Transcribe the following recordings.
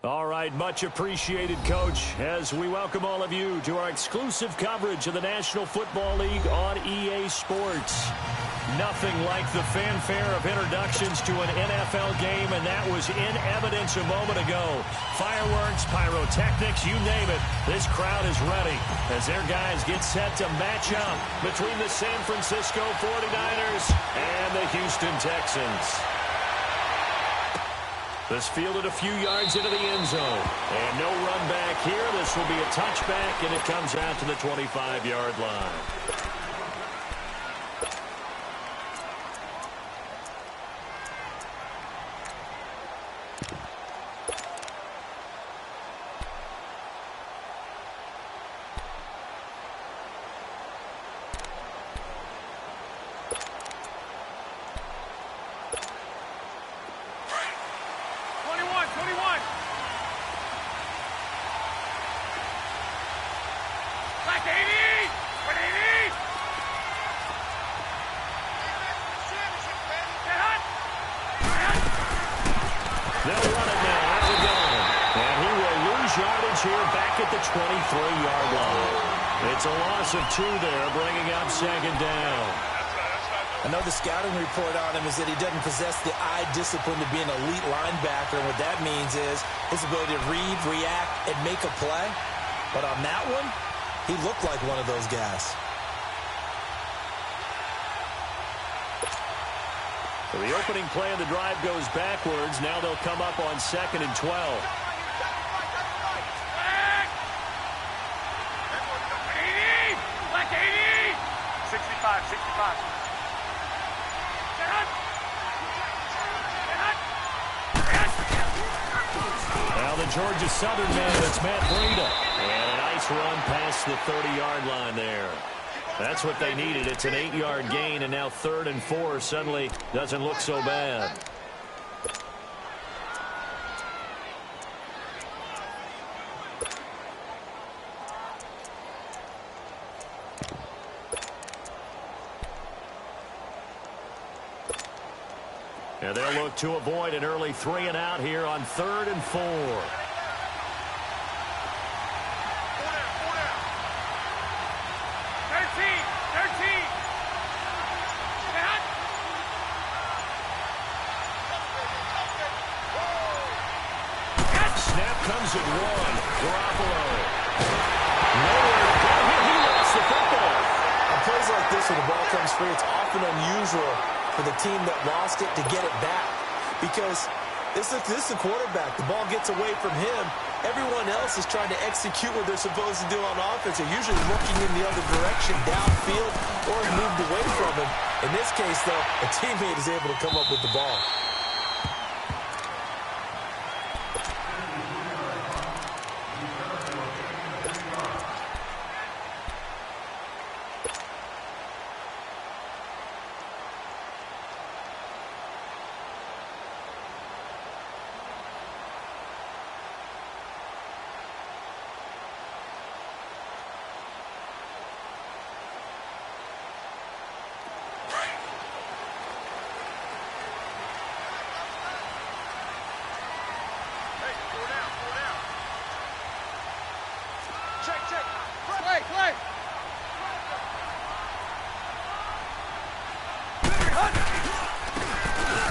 All right, much appreciated, Coach, as we welcome all of you to our exclusive coverage of the National Football League on EA Sports. Nothing like the fanfare of introductions to an NFL game, and that was in evidence a moment ago. Fireworks, pyrotechnics, you name it. This crowd is ready as their guys get set to match up between the San Francisco 49ers and the Houston Texans. This fielded a few yards into the end zone. And no run back here. This will be a touchback, and it comes out to the 25-yard line. They'll run it now. Out we go. And he will lose yardage here back at the 23-yard line. It's a loss of 2 there, bringing up second down. I know the scouting report on him is that he doesn't possess the eye discipline to be an elite linebacker. And what that means is his ability to read, react, and make a play. But on that one, he looked like one of those guys. So the opening play of the drive goes backwards. Now they'll come up on 2nd and 12. Now the Georgia Southern man, it's Matt Breida. And a nice run past the 30-yard line there. That's what they needed. It's an 8-yard gain, and now 3rd and 4 suddenly doesn't look so bad. And they'll look to avoid an early 3-and-out here on 3rd and 4. Comes at 1. Garoppolo. Nowhere to go here. He lost the football. On plays like this, when the ball comes free, it's often unusual for the team that lost it to get it back. Because this is the quarterback. The ball gets away from him. Everyone else is trying to execute what they're supposed to do on offense. They're usually looking in the other direction, downfield, or moved away from him. In this case, though, a teammate is able to come up with the ball.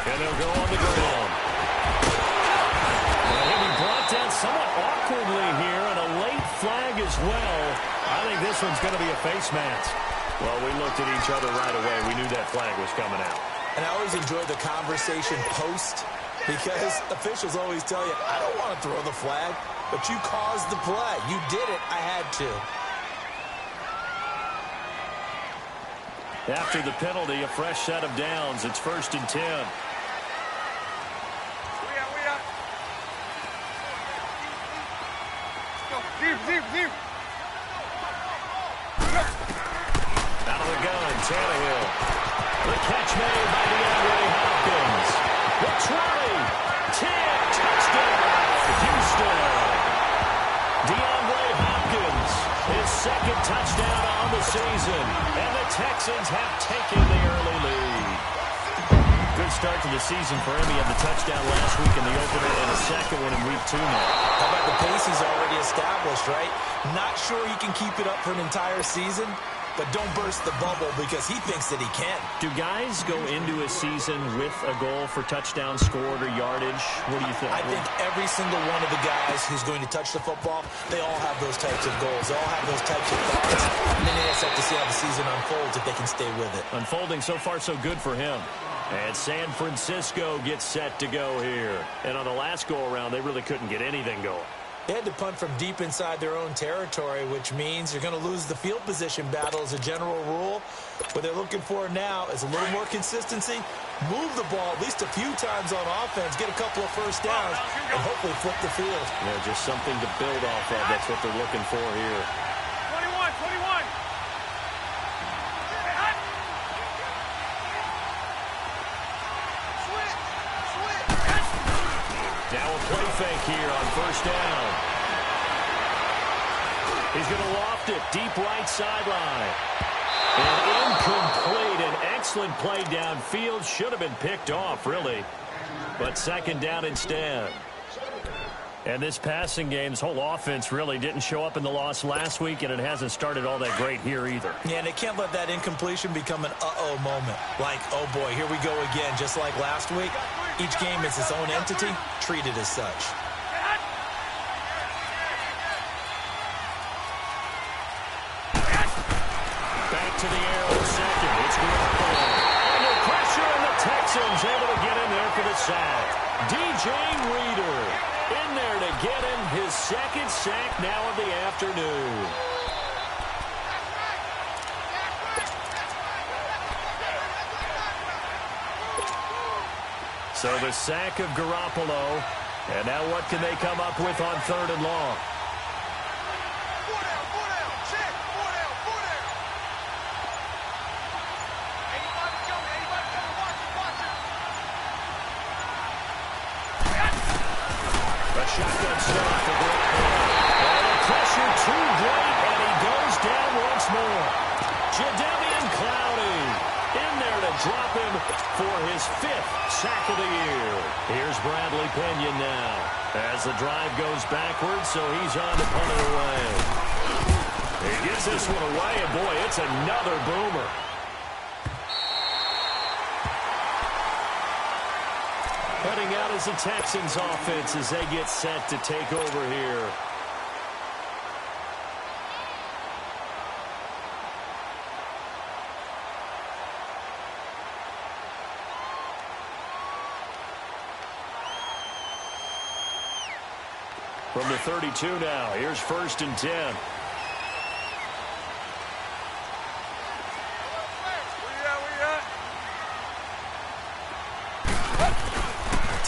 And they'll go on the ground. And he'll be brought down somewhat awkwardly here, and a late flag as well. I think this one's going to be a face mask. Well, we looked at each other right away. We knew that flag was coming out. And I always enjoy the conversation post, because officials always tell you, I don't want to throw the flag, but you caused the play. You did it. I had to. After the penalty, a fresh set of downs. It's 1st and 10. Out of the gun, Tannehill. The catch made by DeAndre Hopkins. The 20. 10. Touchdown. Houston. DeAndre Hopkins. His 2nd touchdown on the season. And the Texans have taken the early lead. Good good start to the season for him. He had the touchdown last week in the opener and a second one in week 2 now. How about the pace he's already established, right? Not sure he can keep it up for an entire season, but don't burst the bubble because he thinks that he can. Do guys go into a season with a goal for touchdown scored or yardage? What do you think? I think every single one of the guys who's going to touch the football, they all have those types of goals. They all have those types of thoughts. And then they just have to see how the season unfolds if they can stay with it. Unfolding so far so good for him. And San Francisco gets set to go here. And on the last go-around, they really couldn't get anything going. They had to punt from deep inside their own territory, which means you're going to lose the field position battle as a general rule. What they're looking for now is a little more consistency, move the ball at least a few times on offense, get a couple of first downs, and hopefully flip the field. Yeah, just something to build off of. That's what they're looking for here. 21. Now a play fake here on first down. He's going to loft it deep right sideline. And incomplete. An excellent play downfield. Should have been picked off, really. But second down instead. And this passing game's whole offense really didn't show up in the loss last week, and it hasn't started all that great here either. Yeah, and they can't let that incompletion become an uh-oh moment. Like, oh boy, here we go again, just like last week. Each game is its own entity, treated as such. Back to the air on second. It's Garoppolo. Under pressure, and the Texans able to get in there for the sack. DJ Reader in there to get him his second sack now of the afternoon. So the sack of Garoppolo. And now what can they come up with on third and long? Shotgun snap for Garoppolo. And the pressure too great, and he goes down once more. Jadeveon Clowney in there to drop him for his 5th sack of the year. Here's Bradley Pinion now as the drive goes backwards, so he's on to punt it away. He gets this one away, and boy, it's another boomer. Heading out as the Texans offense as they get set to take over here. From the 32 now, here's 1st and 10.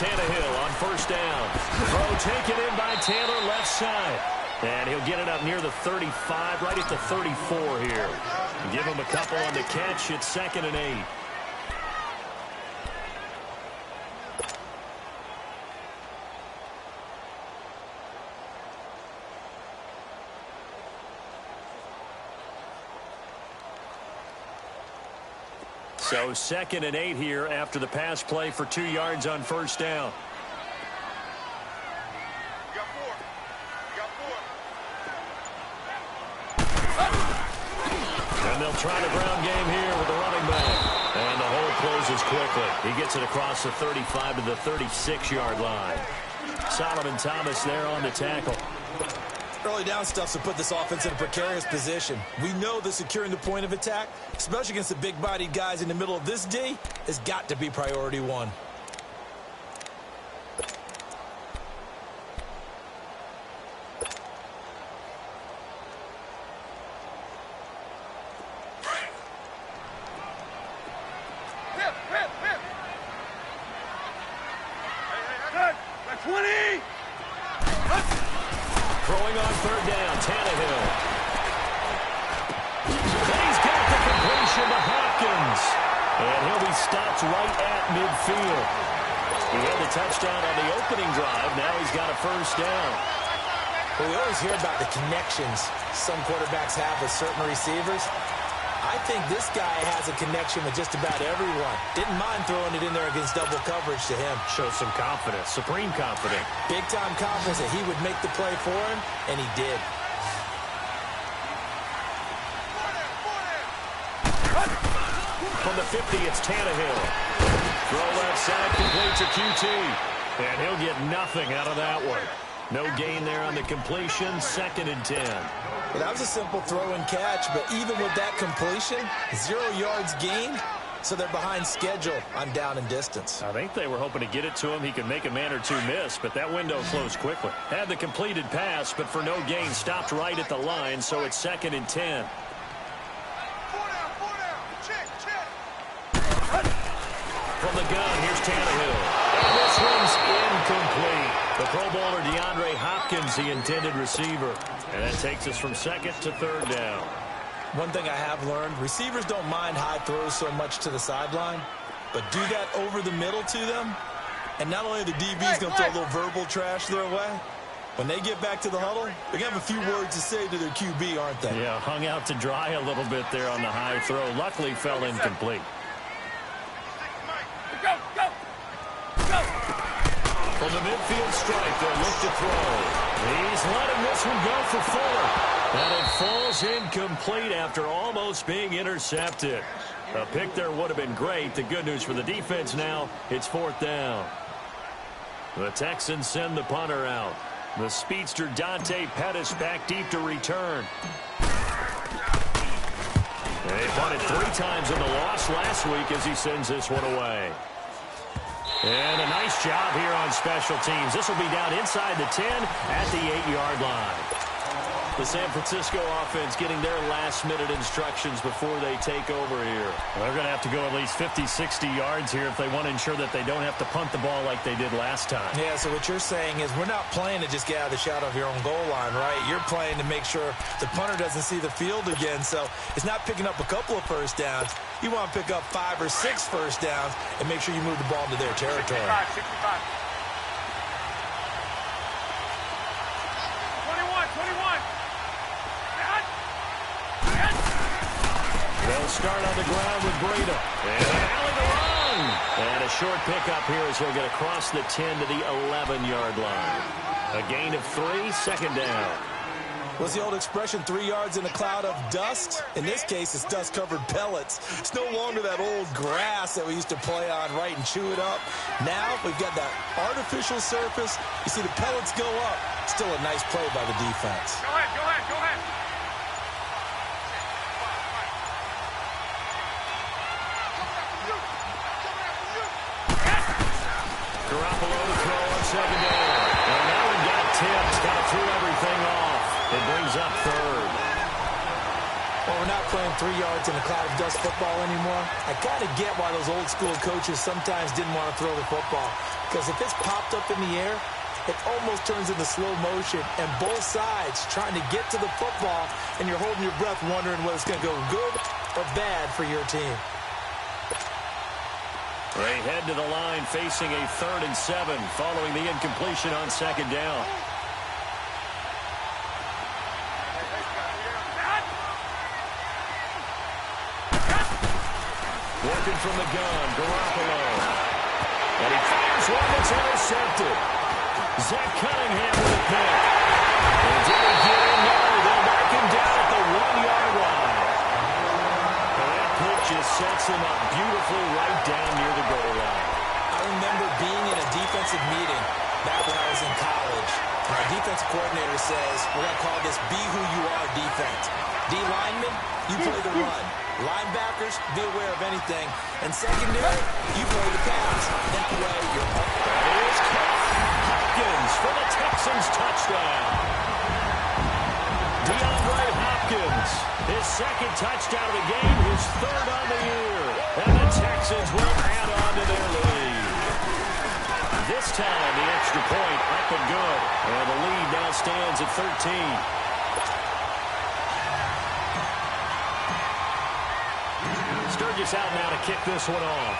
Tannehill on first down. Throw taken in by Taylor left side. And he'll get it up near the 35, right at the 34 here. Give him a couple on the catch. It's 2nd and 8. So 2nd and 8 here after the pass play for 2 yards on first down. And they'll try the ground game here with the running back. And the hole closes quickly. He gets it across the 35 to the 36-yard line. Solomon Thomas there on the tackle. Early down stuff's to put this offense in a precarious position. We know that securing the point of attack, especially against the big-bodied guys in the middle of this D, has got to be priority one. Throwing on third down, Tannehill. He's got the completion to Hopkins. And he'll be stopped right at midfield. He had the touchdown on the opening drive. Now he's got a first down. Well, we always hear about the connections some quarterbacks have with certain receivers. I think this guy has a connection with just about everyone. Didn't mind throwing it in there against double coverage to him. Shows some confidence, supreme confidence. Big-time confidence that he would make the play for him, and he did. From the 50, it's Tannehill. Throw left side, complete to QT. And he'll get nothing out of that one. No gain there on the completion, 2nd and 10. Well, that was a simple throw and catch, but even with that completion, 0 yards gained, so they're behind schedule on down and distance. I think they were hoping to get it to him. He could make a man or two miss, but that window closed quickly. Had the completed pass, but for no gain, stopped right at the line, so it's 2nd and 10. From the gun, here's Tannehill. And this one's incomplete. The Pro Bowler DeAndre Hopkins, the intended receiver. And that takes us from 2nd to 3rd down. One thing I have learned, receivers don't mind high throws so much to the sideline, but do that over the middle to them, and not only the DB's going to throw a little verbal trash their way, when they get back to the huddle, they're going to have a few words to say to their QB, aren't they? Yeah, hung out to dry a little bit there on the high throw. Luckily fell incomplete. Go, go, go. From the midfield stripe, they'll look to throw. He's letting this one go for Fuller. And it falls incomplete after almost being intercepted. A pick there would have been great. The good news for the defense now, it's 4th down. The Texans send the punter out. The speedster Dante Pettis back deep to return. They punted 3 times in the loss last week as he sends this one away. And a nice job here on special teams. This will be down inside the 10 at the 8-yard line. The San Francisco offense getting their last-minute instructions before they take over here. They're going to have to go at least 50, 60 yards here if they want to ensure that they don't have to punt the ball like they did last time. Yeah, so what you're saying is we're not playing to just get out of the shadow of your own goal line, right? You're playing to make sure the punter doesn't see the field again. So it's not picking up a couple of first downs. You want to pick up 5 or 6 first downs and make sure you move the ball into their territory. 65, 65. 21. They'll start on the ground with Breda. And an alley to run. And a short pickup here as he'll get across the 10 to the 11-yard line. A gain of 3, 2nd down. What's the old expression, 3 yards in a cloud of dust? In this case, it's dust-covered pellets. It's no longer that old grass that we used to play on, right, and chew it up. Now we've got that artificial surface. You see the pellets go up. Still a nice play by the defense. Go ahead. Garoppolo to throw on 2nd down. And that one got tipped. Kind of threw everything off. It brings up 3rd. Well, we're not playing 3 yards in a cloud of dust football anymore. I kind of get why those old school coaches sometimes didn't want to throw the football. Because if it's popped up in the air, it almost turns into slow motion. And both sides trying to get to the football, and you're holding your breath wondering whether it's going to go good or bad for your team. They head to the line facing a 3rd and 7 following the incompletion on 2nd down. Working from the gun, Garoppolo. And he fires one that's intercepted. Zach Cunningham with a pick. And did he get in? No, they'll mark him down at the 1-yard line. And that pick just sets him up beautifully right down near the goal line. I remember being in a defensive meeting back when I was in college. And our defense coordinator says, we're going to call this be who you are defense. D linemen, you play the run. Linebackers, be aware of anything. And secondary, you play the pass. That way, you're up. Here's Hopkins for the Texans touchdown. DeAndre Hopkins, his 2nd touchdown of the game, his 3rd on the year. And the Texans will add on to their lead. This time, the extra point up and good. And the lead now stands at 13. Sturgis out now to kick this one off.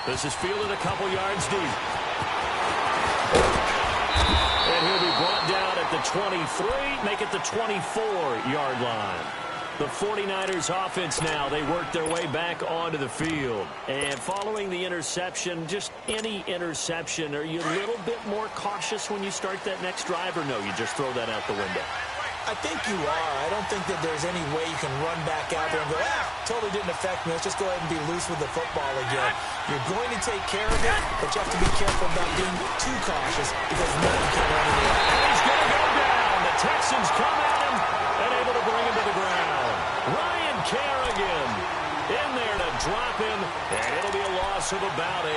This is fielded a couple yards deep. And he'll be brought down at the 23, make it the 24-yard line. The 49ers offense now, they work their way back onto the field. And following the interception, just any interception, are you a little bit more cautious when you start that next drive, or no, you just throw that out the window? I think you are. I don't think that there's any way you can run back out there and go, totally didn't affect me. Let's just go ahead and be loose with the football again. You're going to take care of it, but you have to be careful about being too cautious because no one can run into it. And he's going to go down. The Texans come at him and able to bring him to the ground. Ryan Kerrigan in there to drop him, and it'll be a loss of about 8.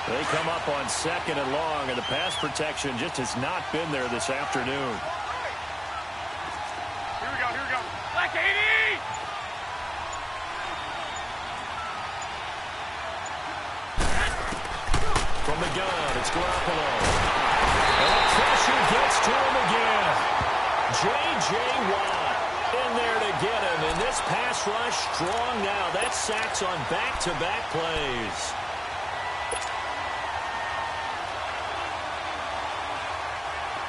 They come up on 2nd and long, and the pass protection just has not been there this afternoon. Here we go. Black 80! From the gun, it's Garoppolo. And the pressure gets to him again. J.J. Watt in there to get him, and this pass rush strong now. That's sacks on back-to-back plays.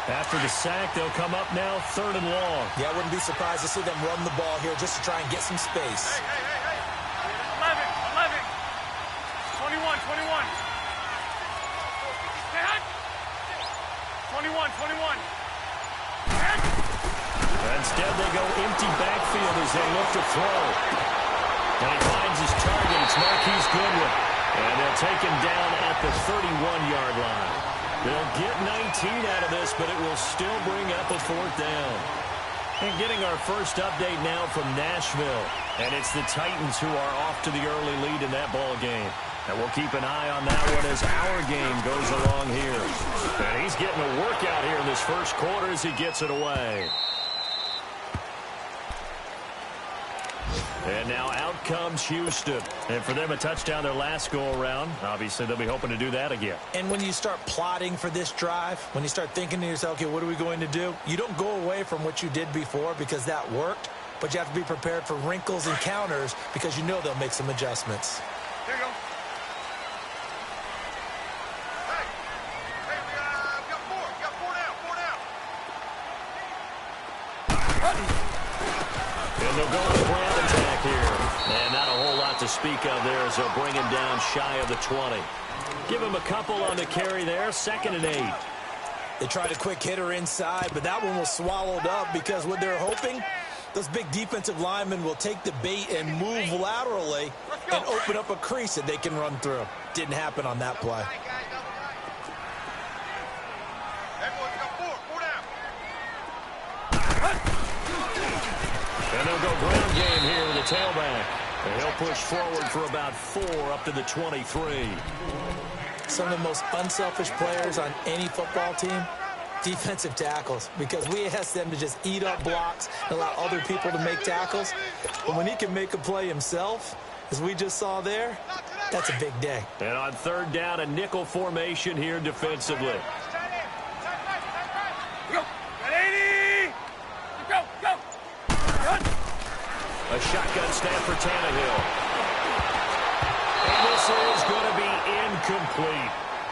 After the sack, they'll come up now 3rd and long. Yeah, I wouldn't be surprised to see them run the ball here just to try and get some space. Hey. 11. 21. Stand. 21. Instead, they go empty backfield as they look to throw. And he finds his target. It's Marquise Goodwin. And they'll take him down at the 31-yard line. They'll get 19 out of this, but it will still bring up a 4th down. And getting our first update now from Nashville. And it's the Titans who are off to the early lead in that ball game. And we'll keep an eye on that one as our game goes along here. And he's getting a workout here in this first quarter as he gets it away. And now out comes Houston. And for them, a touchdown their last go-around. Obviously, they'll be hoping to do that again. And when you start plotting for this drive, when you start thinking to yourself, okay, what are we going to do? You don't go away from what you did before because that worked, but you have to be prepared for wrinkles and counters because you know they'll make some adjustments. Here you go. Hey, we got 4. We got 4 down. And they'll go on the ground attack here. And not a whole lot to speak of there as they'll bring him down shy of the 20. Give him a couple on the carry there. 2nd and 8. They tried a quick hitter inside, but that one was swallowed up because what they're hoping, those big defensive linemen will take the bait and move laterally and open up a crease that they can run through. Didn't happen on that play. Everyone's got 4 down. And they'll go ground game here with the tailback. And he'll push forward for about 4 up to the 23. Some of the most unselfish players on any football team, defensive tackles, because we ask them to just eat up blocks and allow other people to make tackles. But when he can make a play himself, as we just saw there, that's a big day. And on 3rd down, a nickel formation here defensively. Go. Got 80. Go. Run. A shotgun snap for Tannehill. And this is going to be incomplete.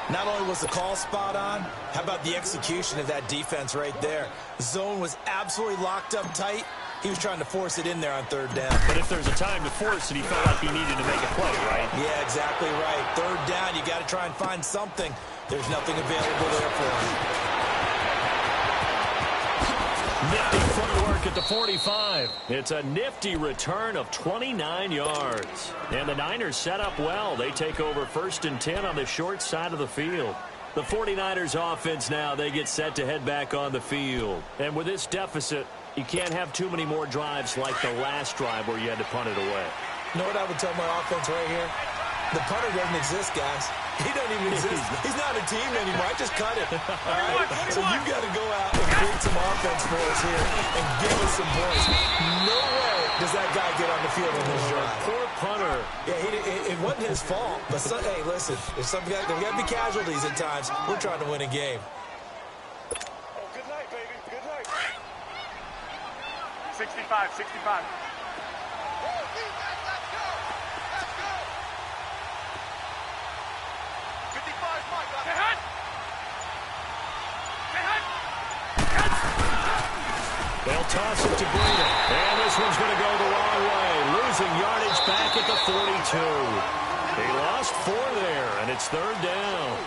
Not only was the call spot on, how about the execution of that defense right there? The zone was absolutely locked up tight. He was trying to force it in there on 3rd down. But if there's a time to force it, he felt like he needed to make a play, right? Yeah, exactly right. 3rd down, you got to try and find something. There's nothing available there for him. Nifty footwork at the 45. It's a nifty return of 29 yards. And the Niners set up well. They take over 1st and 10 on the short side of the field. The 49ers offense now, they get set to head back on the field. And with this deficit, you can't have too many more drives like the last drive where you had to punt it away. You know what I would tell my offense right here? The punter doesn't exist, guys. He doesn't even exist. He's not a team anymore. I just cut him. All right? So you got to go out and create some offense for us here and give us some points. No way does that guy get on the field in this drive. Poor punter. Yeah, it wasn't his fault. But, hey, listen, there's got to be casualties at times. We're trying to win a game. Oh, good night, baby. Good night. 65. They'll toss it to Breida. And this one's going to go the wrong way. Losing yardage back at the 42. He lost 4 there, and it's 3rd down.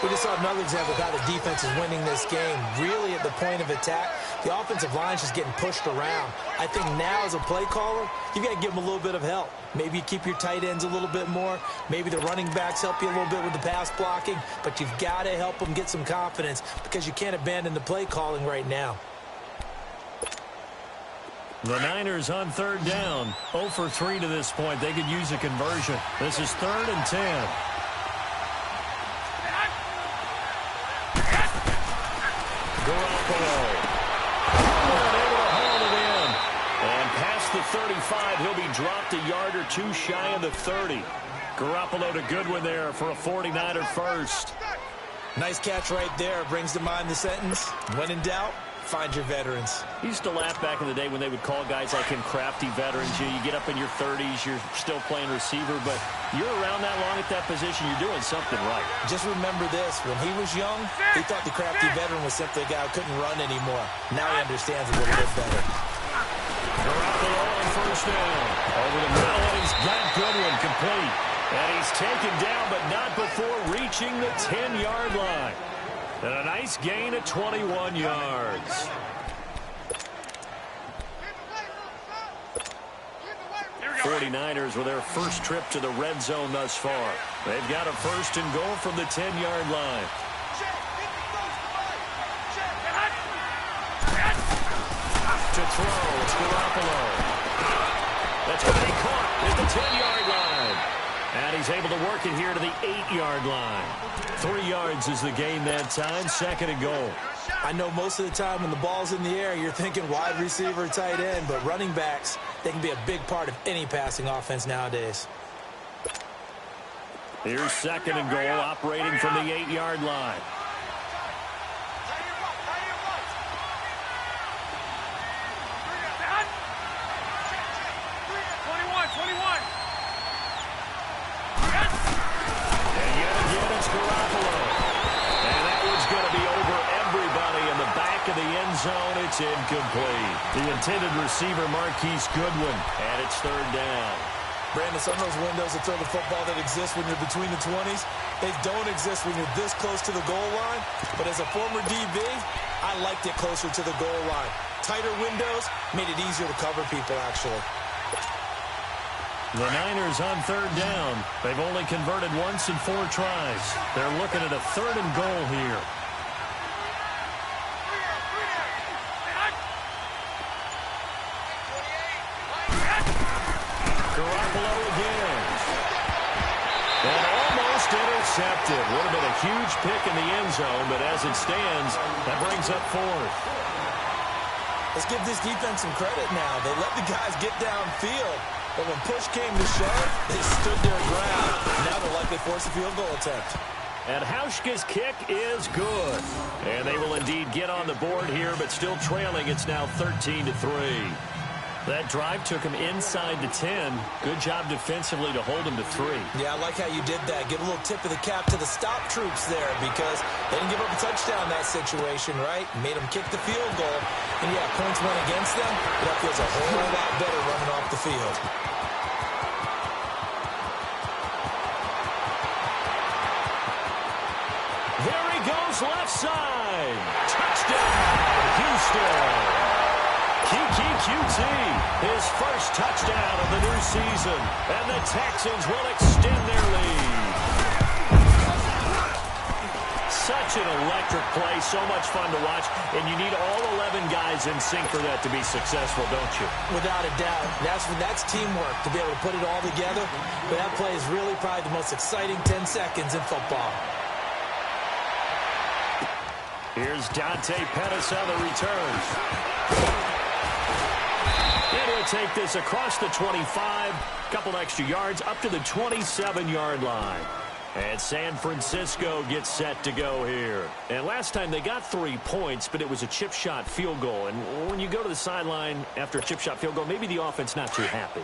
We just saw another example of how the defense is winning this game. Really at the point of attack, the offensive line's just getting pushed around. I think now as a play caller, you've got to give them a little bit of help. Maybe you keep your tight ends a little bit more. Maybe the running backs help you a little bit with the pass blocking. But you've got to help them get some confidence because you can't abandon the play calling right now. The Niners on 3rd down. 0 for 3 to this point. They could use a conversion. This is 3rd and 10. Garoppolo. Able to hold it in. And past the 35, he'll be dropped a yard or 2 shy of the 30. Garoppolo to Goodwin there for a 49er first. Nice catch right there. Brings to mind the sentence, when in doubt, find your veterans. Used to laugh back in the day when they would call guys like him crafty veterans. You get up in your 30s, you're still playing receiver, but you're around that long at that position, you're doing something right. Just remember this, when he was young, he thought the crafty veteran was simply a guy who couldn't run anymore. Now he understands a little bit better. Garoppolo on 1st down. Over the middle, and he's got Goodwin complete. And he's taken down, but not before reaching the 10-yard line. And a nice gain of 21 yards. The 49ers with their first trip to the red zone thus far. They've got a 1st and goal from the 10-yard line. To throw, it's Garoppolo. That's going to be caught at the 10-yard line. And he's able to work it here to the 8-yard line. 3 yards is the gain that time. 2nd and goal. I know most of the time when the ball's in the air, you're thinking wide receiver, tight end, but running backs, they can be a big part of any passing offense nowadays. Here's 2nd and goal, operating from the 8-yard line. Zone, it's incomplete. The intended receiver, Marquise Goodwin, and it's 3rd down. Brandon, some of those windows to throw the football that exist when you're between the 20s, they don't exist when you're this close to the goal line. But as a former DB, I liked it closer to the goal line. Tighter windows made it easier to cover people, actually. The Niners on 3rd down. They've only converted once in 4 tries. They're looking at a 3rd and goal here. Garoppolo again. And almost intercepted. Would have been a huge pick in the end zone, but as it stands, that brings up 4th. Let's give this defense some credit now. They let the guys get downfield, but when push came to shove, they stood their ground. Now they're likely to force a field goal attempt. And Hauschka's kick is good. And they will indeed get on the board here, but still trailing. It's now 13-3. That drive took him inside the 10. Good job defensively to hold him to 3. Yeah, I like how you did that. Give a little tip of the cap to the stop troops there because they didn't give up a touchdown in that situation, right? Made them kick the field goal. And, yeah, points went against them. But that feels a whole lot better running off the field. There he goes, left side. Touchdown, Houston. Kiki QT, his first touchdown of the new season, and the Texans will extend their lead. Such an electric play, so much fun to watch, and you need all 11 guys in sync for that to be successful, don't you? Without a doubt. That's teamwork to be able to put it all together, but that play is really probably the most exciting 10 seconds in football. Here's Dante Pettis on the return. And he'll take this across the 25, couple extra yards, up to the 27-yard line. And San Francisco gets set to go here. And last time they got 3 points, but it was a chip shot field goal. And when you go to the sideline after a chip shot field goal, maybe the offense not too happy.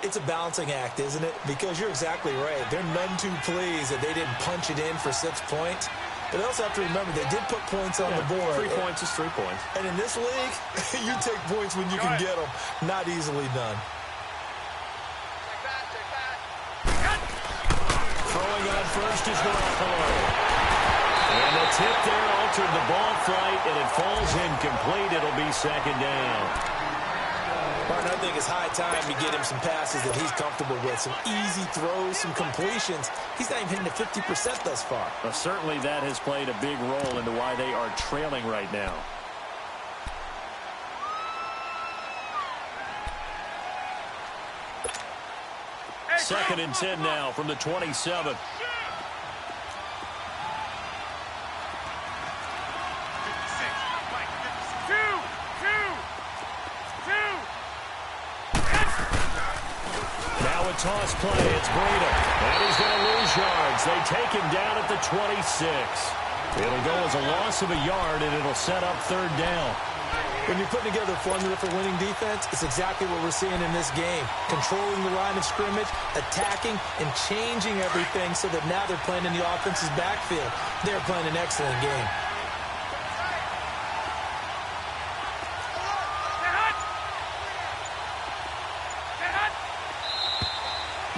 It's a balancing act, isn't it? Because you're exactly right. They're none too pleased that they didn't punch it in for 6 points. But they also have to remember they did put points on the board. 3 points is 3 points. And in this league, you take points when you can get them. Not easily done. Throwing on first is Garoppolo. And the tip there altered the ball flight, and it falls incomplete. It'll be second down. Martin, I think it's high time to get him some passes that he's comfortable with. Some easy throws, some completions. He's not even hitting the 50% thus far. Well, certainly that has played a big role into why they are trailing right now. Second and 10 now from the 27. Toss play, it's Breida, and he's going to lose yards. They take him down at the 26. It'll go as a loss of a yard, and it'll set up third down. When you're putting together a formula for winning defense, it's exactly what we're seeing in this game. Controlling the line of scrimmage, attacking, and changing everything so that now they're playing in the offense's backfield. They're playing an excellent game.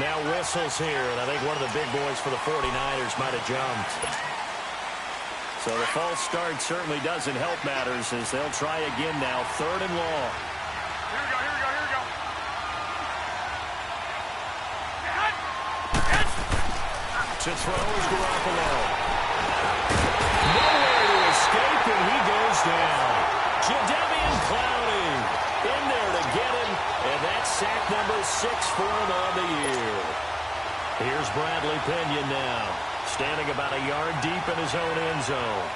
Now whistles here, and I think one of the big boys for the 49ers might have jumped. So the false start certainly doesn't help matters as they'll try again now, third and long. Here we go, here we go, here we go. To throw is Garoppolo. Nowhere to escape, and he goes down. Jadeveon Clowney in there to get him, and that's sack number 6 for him on the year. Here's Bradley Pinion now, standing about a yard deep in his own end zone.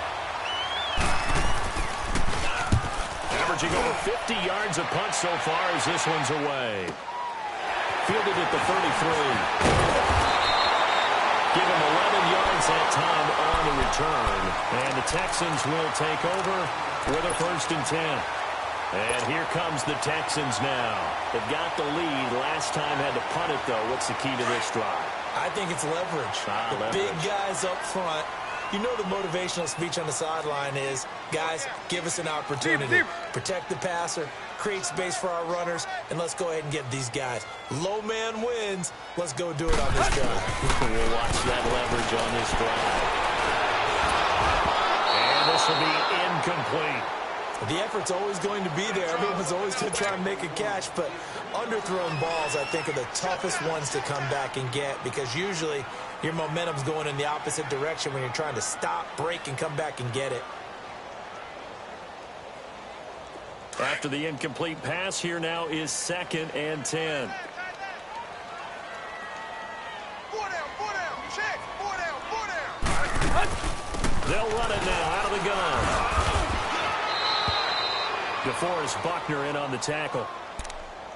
Averaging over 50 yards a punt so far as this one's away. Fielded at the 33. Give him 11 yards that time on the return. And the Texans will take over with a 1st and 10. And here comes the Texans now. They've got the lead. Last time had to punt it, though. What's the key to this drive? I think it's leverage. The big guys up front. You know the motivational speech on the sideline is, guys, give us an opportunity. Protect the passer, create space for our runners, and let's go ahead and get these guys. Low man wins. Let's go do it on this drive. We'll watch that leverage on this drive. And this will be incomplete. The effort's always going to be there. Everyone's always going to try and make a catch, but underthrown balls, I think, are the toughest ones to come back and get because usually your momentum's going in the opposite direction when you're trying to stop, break, and come back and get it. After the incomplete pass, here now is 2nd and 10. 4 down, check, 4 down. They'll run it now out of the gun. DeForest Buckner in on the tackle.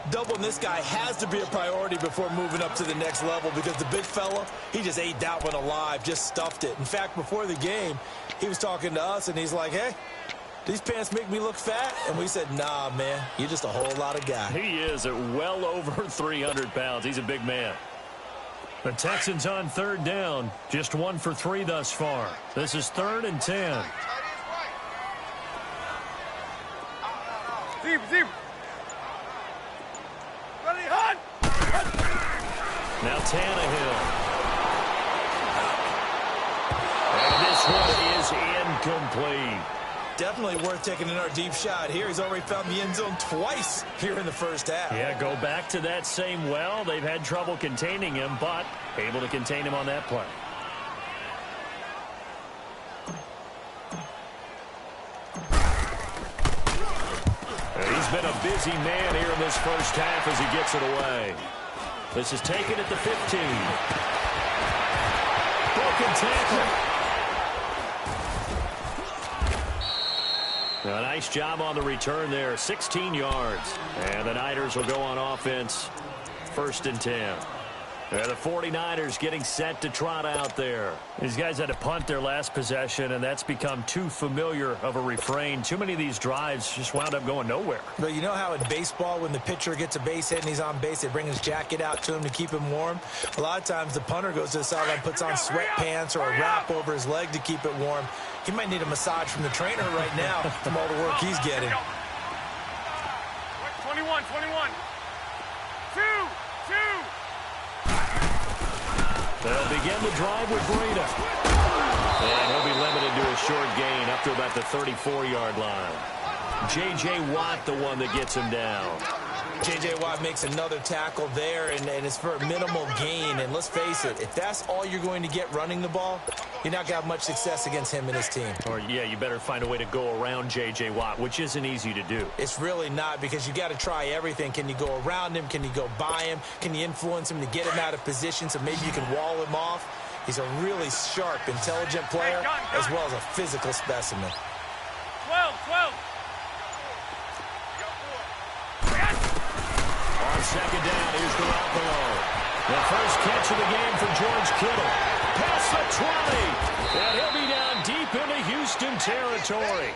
Doubling this guy has to be a priority before moving up to the next level because the big fella, he just ate that one alive, just stuffed it. In fact, before the game, he was talking to us, and he's like, hey, these pants make me look fat? And we said, nah, man, you're just a whole lot of guy. He is at well over 300 pounds. He's a big man. The Texans on 3rd down, just 1 for 3 thus far. This is 3rd and 10. Zebra. Ready, hunt! Now Tannehill. And this one is incomplete. Definitely worth taking another deep shot here. He's already found the end zone twice here in the first half. Yeah, go back to that same well. They've had trouble containing him, but able to contain him on that play. He's been a busy man here in this first half as he gets it away. This is taken at the 15. Broken tackle. Now, a nice job on the return there. 16 yards. And the Niners will go on offense. 1st and 10. The 49ers getting set to trot out there. These guys had to punt their last possession, and that's become too familiar of a refrain. Too many of these drives just wound up going nowhere. But you know how in baseball, when the pitcher gets a base hit and he's on base, they bring his jacket out to him to keep him warm? A lot of times the punter goes to the sideline, puts on sweatpants or a wrap over his leg to keep it warm. He might need a massage from the trainer right now from all the work he's getting. 21, 21. 2, 2. They'll begin the drive with Breida. And he'll be limited to a short gain up to about the 34-yard line. J.J. Watt, the one that gets him down. J.J. Watt makes another tackle there, and it's for a minimal gain. And let's face it, if that's all you're going to get running the ball, you're not going to have much success against him and his team. Or, yeah, you better find a way to go around J.J. Watt, which isn't easy to do. It's really not, because you got to try everything. Can you go around him? Can you go by him? Can you influence him to get him out of position so maybe you can wall him off? He's a really sharp, intelligent player, as well as a physical specimen. 12, 12. On second down, here's Garoppolo. The first catch of the game for George Kittle. Past the 20. And he'll be down deep into Houston territory.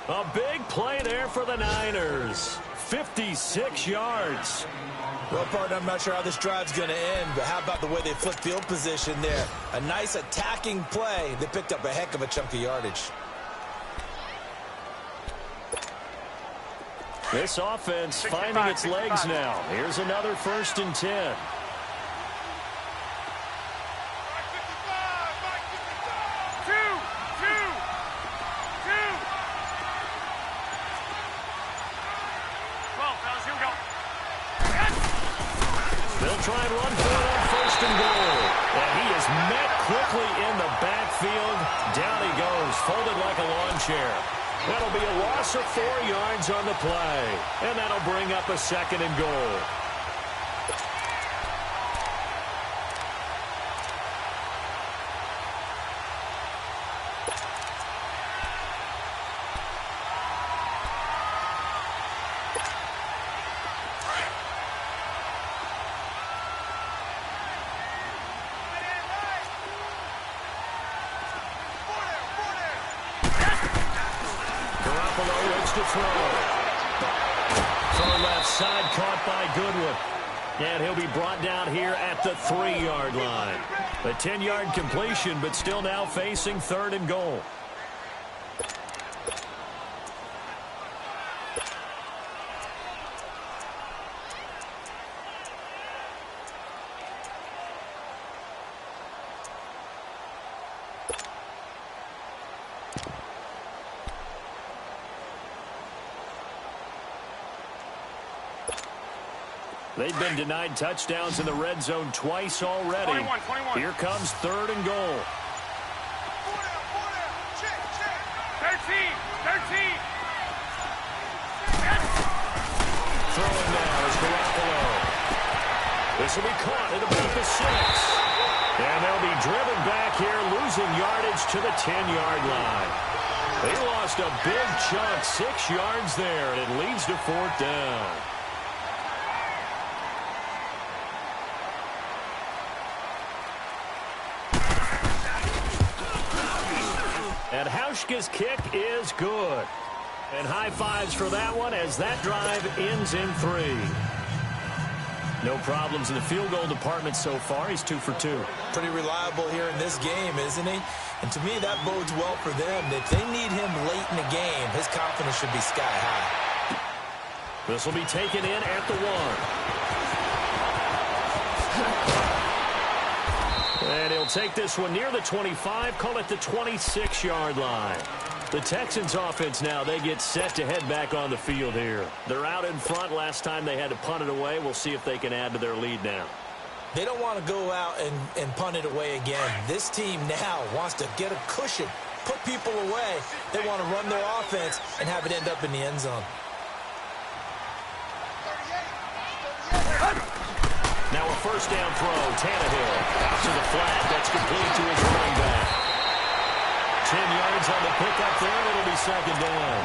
A big play there for the Niners. 56 yards. Well, partner, I'm not sure how this drive's going to end, but how about the way they flipped field position there? A nice attacking play. They picked up a heck of a chunk of yardage. This offense finding its legs now. Here's another 1st and 10. They'll try and run for it on 1st and goal. And he is met quickly in the backfield. Down he goes, folded like a lawn chair. That'll be a loss of 4 yards on the play. And that'll bring up a 2nd and goal. To throw. Throw left side, caught by Goodwin. And he'll be brought down here at the 3-yard line. A 10-yard completion, but still now facing 3rd and goal. They've been denied touchdowns in the red zone twice already. 21. Here comes 3rd and goal. 13. Throwing now is Garoppolo. This will be caught at about the 6. And they'll be driven back here, losing yardage to the 10-yard line. They lost a big chunk, 6 yards there, and it leads to 4th down. And Hauschka's kick is good. And high fives for that one as that drive ends in 3. No problems in the field goal department so far. He's 2 for 2. Pretty reliable here in this game, isn't he? And to me, that bodes well for them. If they need him late in the game, his confidence should be sky high. This will be taken in at the 1. And he'll take this one near the 25, call it the 26-yard line. The Texans offense now, they get set to head back on the field here. They're out in front. Last time they had to punt it away. We'll see if they can add to their lead now. They don't want to go out and punt it away again. This team now wants to get a cushion, put people away. They want to run their offense and have it end up in the end zone. Now a 1st down throw, Tannehill. Out to the flat, that's complete to his running back. 10 yards on the pickup there, and it'll be second down.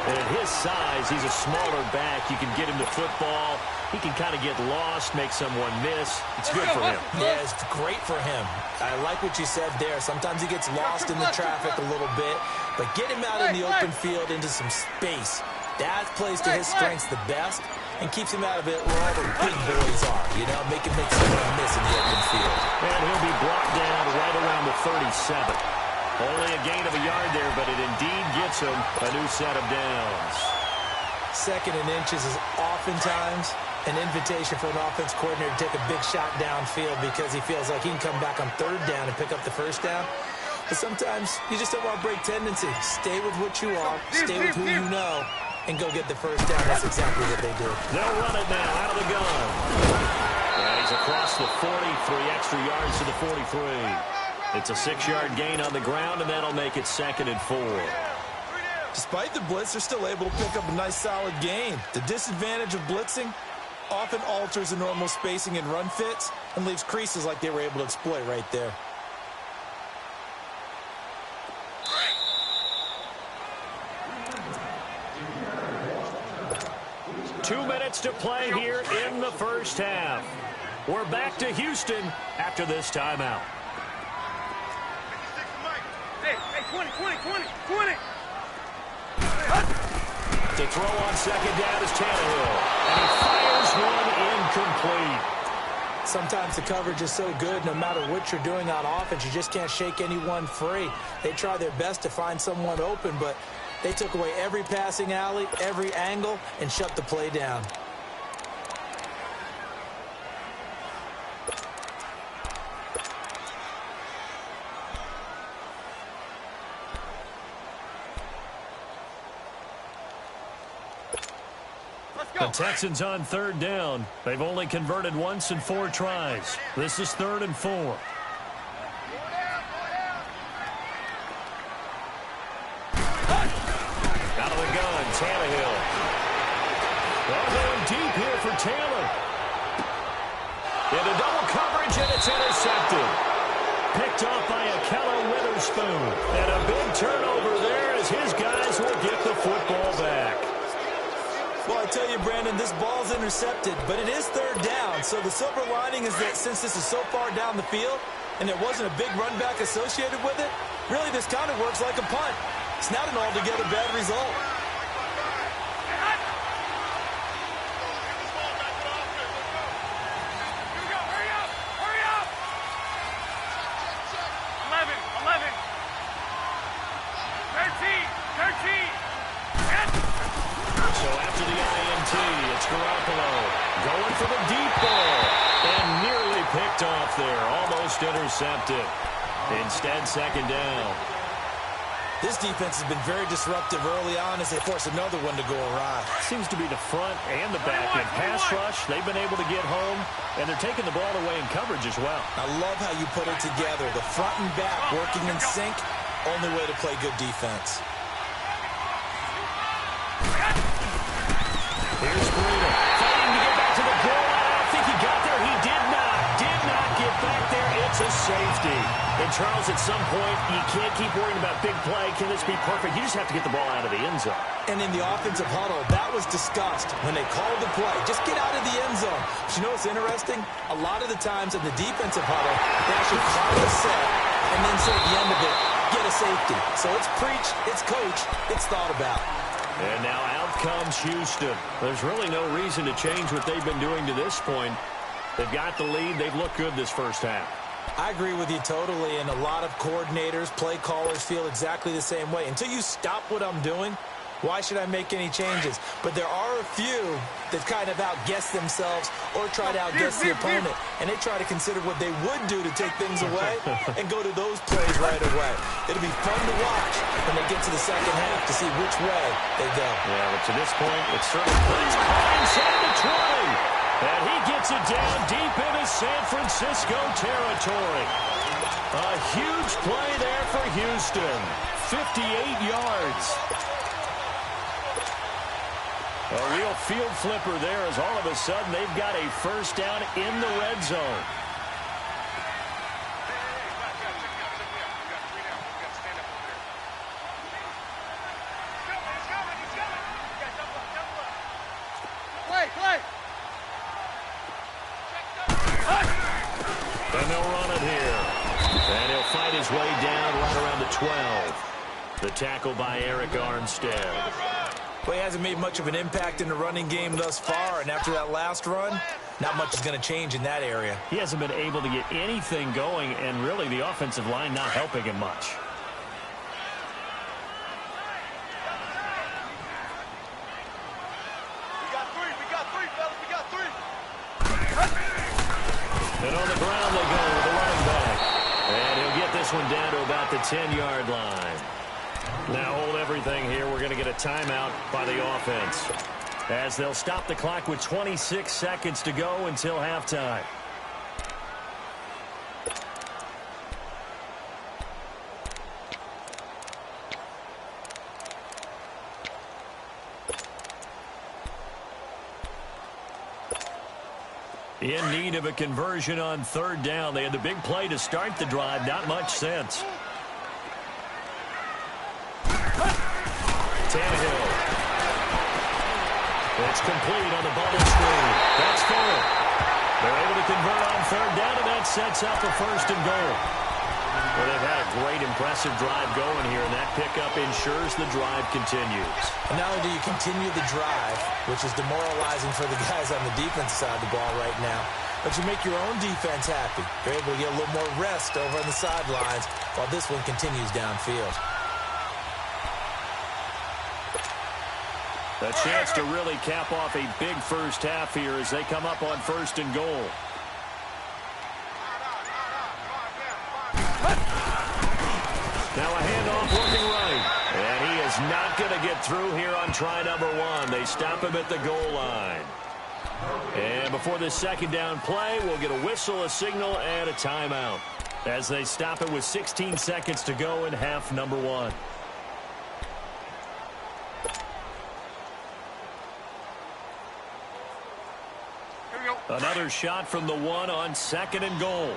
And at his size, he's a smaller back. You can get him the football. He can kind of get lost, make someone miss. It's good for him. Yeah, it's great for him. I like what you said there. Sometimes he gets lost in the traffic a little bit, but get him out in the open field into some space. That plays to his strengths the best and keeps him out of it where all the big boys are, you know, make him make someone miss in the open field. And he'll be brought down right around the 37. Only a gain of a yard there, but it indeed gets him a new set of downs. Second and inches is oftentimes an invitation for an offense coordinator to take a big shot downfield because he feels like he can come back on third down and pick up the first down. But sometimes you just don't want to break tendency. Stay with what you are, stay with who you know, and go get the first down. That's exactly what they do. They'll run it now out of the gun. And he's across the 40, 3 extra yards to the 43. It's a 6-yard gain on the ground, and that'll make it 2nd and 4. Despite the blitz, they're still able to pick up a nice, solid gain. The disadvantage of blitzing often alters the normal spacing and run fits and leaves creases like they were able to exploit right there. Two minutes to play here in the first half. We're back to Houston after this timeout. Hey, 20. To throw on second down is Tannehill. And he fires one incomplete. Sometimes the coverage is so good, no matter what you're doing on offense, you just can't shake anyone free. They try their best to find someone open, but they took away every passing alley, every angle, and shut the play down. The Texans on third down. They've only converted once in 4 tries. This is 3rd and 4. Out Out of the gun, Tannehill. Well, going deep here for Taylor. Into double coverage, and it's intercepted. Picked off by Akello Witherspoon. And a big turnover there as his guys will get the football back. Well, I tell you, Brandon, this ball's intercepted, but it is third down. So the silver lining is that since this is so far down the field and there wasn't a big run back associated with it, really this kind of works like a punt. It's not an altogether bad result. Hurry up! 11. 13. So after the INT, it's Garoppolo going for the deep ball. And nearly picked off there. Almost intercepted. Instead, second down. This defense has been very disruptive early on as they force another one to go awry. Seems to be the front and the back end. Pass rush, they've been able to get home, and they're taking the ball away in coverage as well. I love how you put it together. The front and back working in sync, only way to play good defense. Here's Bruno, fighting to get back to the goal line. I think he got there. He did not get back there. It's a safety. And, Charles, at some point, you can't keep worrying about big play. Can this be perfect? You just have to get the ball out of the end zone. And in the offensive huddle, that was discussed when they called the play. Just get out of the end zone. But you know what's interesting? A lot of the times in the defensive huddle, they actually call the set and then say at the end of it, get a safety. So it's preach, it's coach, it's thought about. And now out comes Houston. There's really no reason to change what they've been doing to this point. They've got the lead. They've looked good this first half. I agree with you totally, and a lot of coordinators, play callers feel exactly the same way. Until you stop what I'm doing, why should I make any changes? But there are a few that kind of outguess themselves or try to outguess the opponent, and they try to consider what they would do to take things away and go to those plays right away. It'll be fun to watch when they get to the second half to see which way they go. Yeah, but to this point, it's certainly clear. Inside the 20. And he gets it down deep into San Francisco territory. A huge play there for Houston. 58 yards. A real field flipper there as all of a sudden they've got a first down in the red zone. he'll run it here. And he'll fight his way down right around the 12. The tackle by Eric Armstead. Well, he hasn't made much of an impact in the running game thus far, and after that last run, not much is going to change in that area. He hasn't been able to get anything going, and really the offensive line not helping him much. We got three, fellas. We got three. And on the ground they go with the running back. And he'll get this one down to about the 10-yard line. Now hold everything here. We're going to get a timeout by the offense, as they'll stop the clock with 26 seconds to go until halftime. In need of a conversion on third down. They had the big play to start the drive. Not much since. Tannehill. It's complete on the bubble screen. That's full. They're able to convert on third down, and that sets up a first and goal. Well, they've had a great, impressive drive going here, and that pickup ensures the drive continues. And not only do you continue the drive, which is demoralizing for the guys on the defense side of the ball right now, but you make your own defense happy. You're able to get a little more rest over on the sidelines while this one continues downfield. A chance to really cap off a big first half here as they come up on first and goal. Now a handoff looking right. And he is not going to get through here on try number one. They stop him at the goal line. And before this second down play, we'll get a whistle, a signal, and a timeout, as they stop it with 16 seconds to go in half number one. Another shot from the one on second and goal.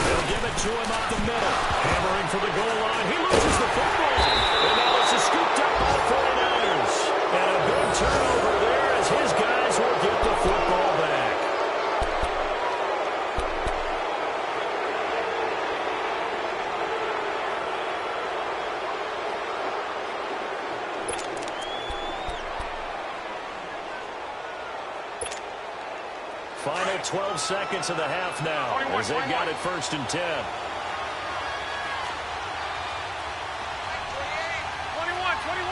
They'll give it to him up the middle. Hammering for the goal line. He loses the football. And now this is scooped up by the 49ers. And a big turnover there as his guys will get the football back. Final 12 seconds of the half now, as they've got it first and 10. 21.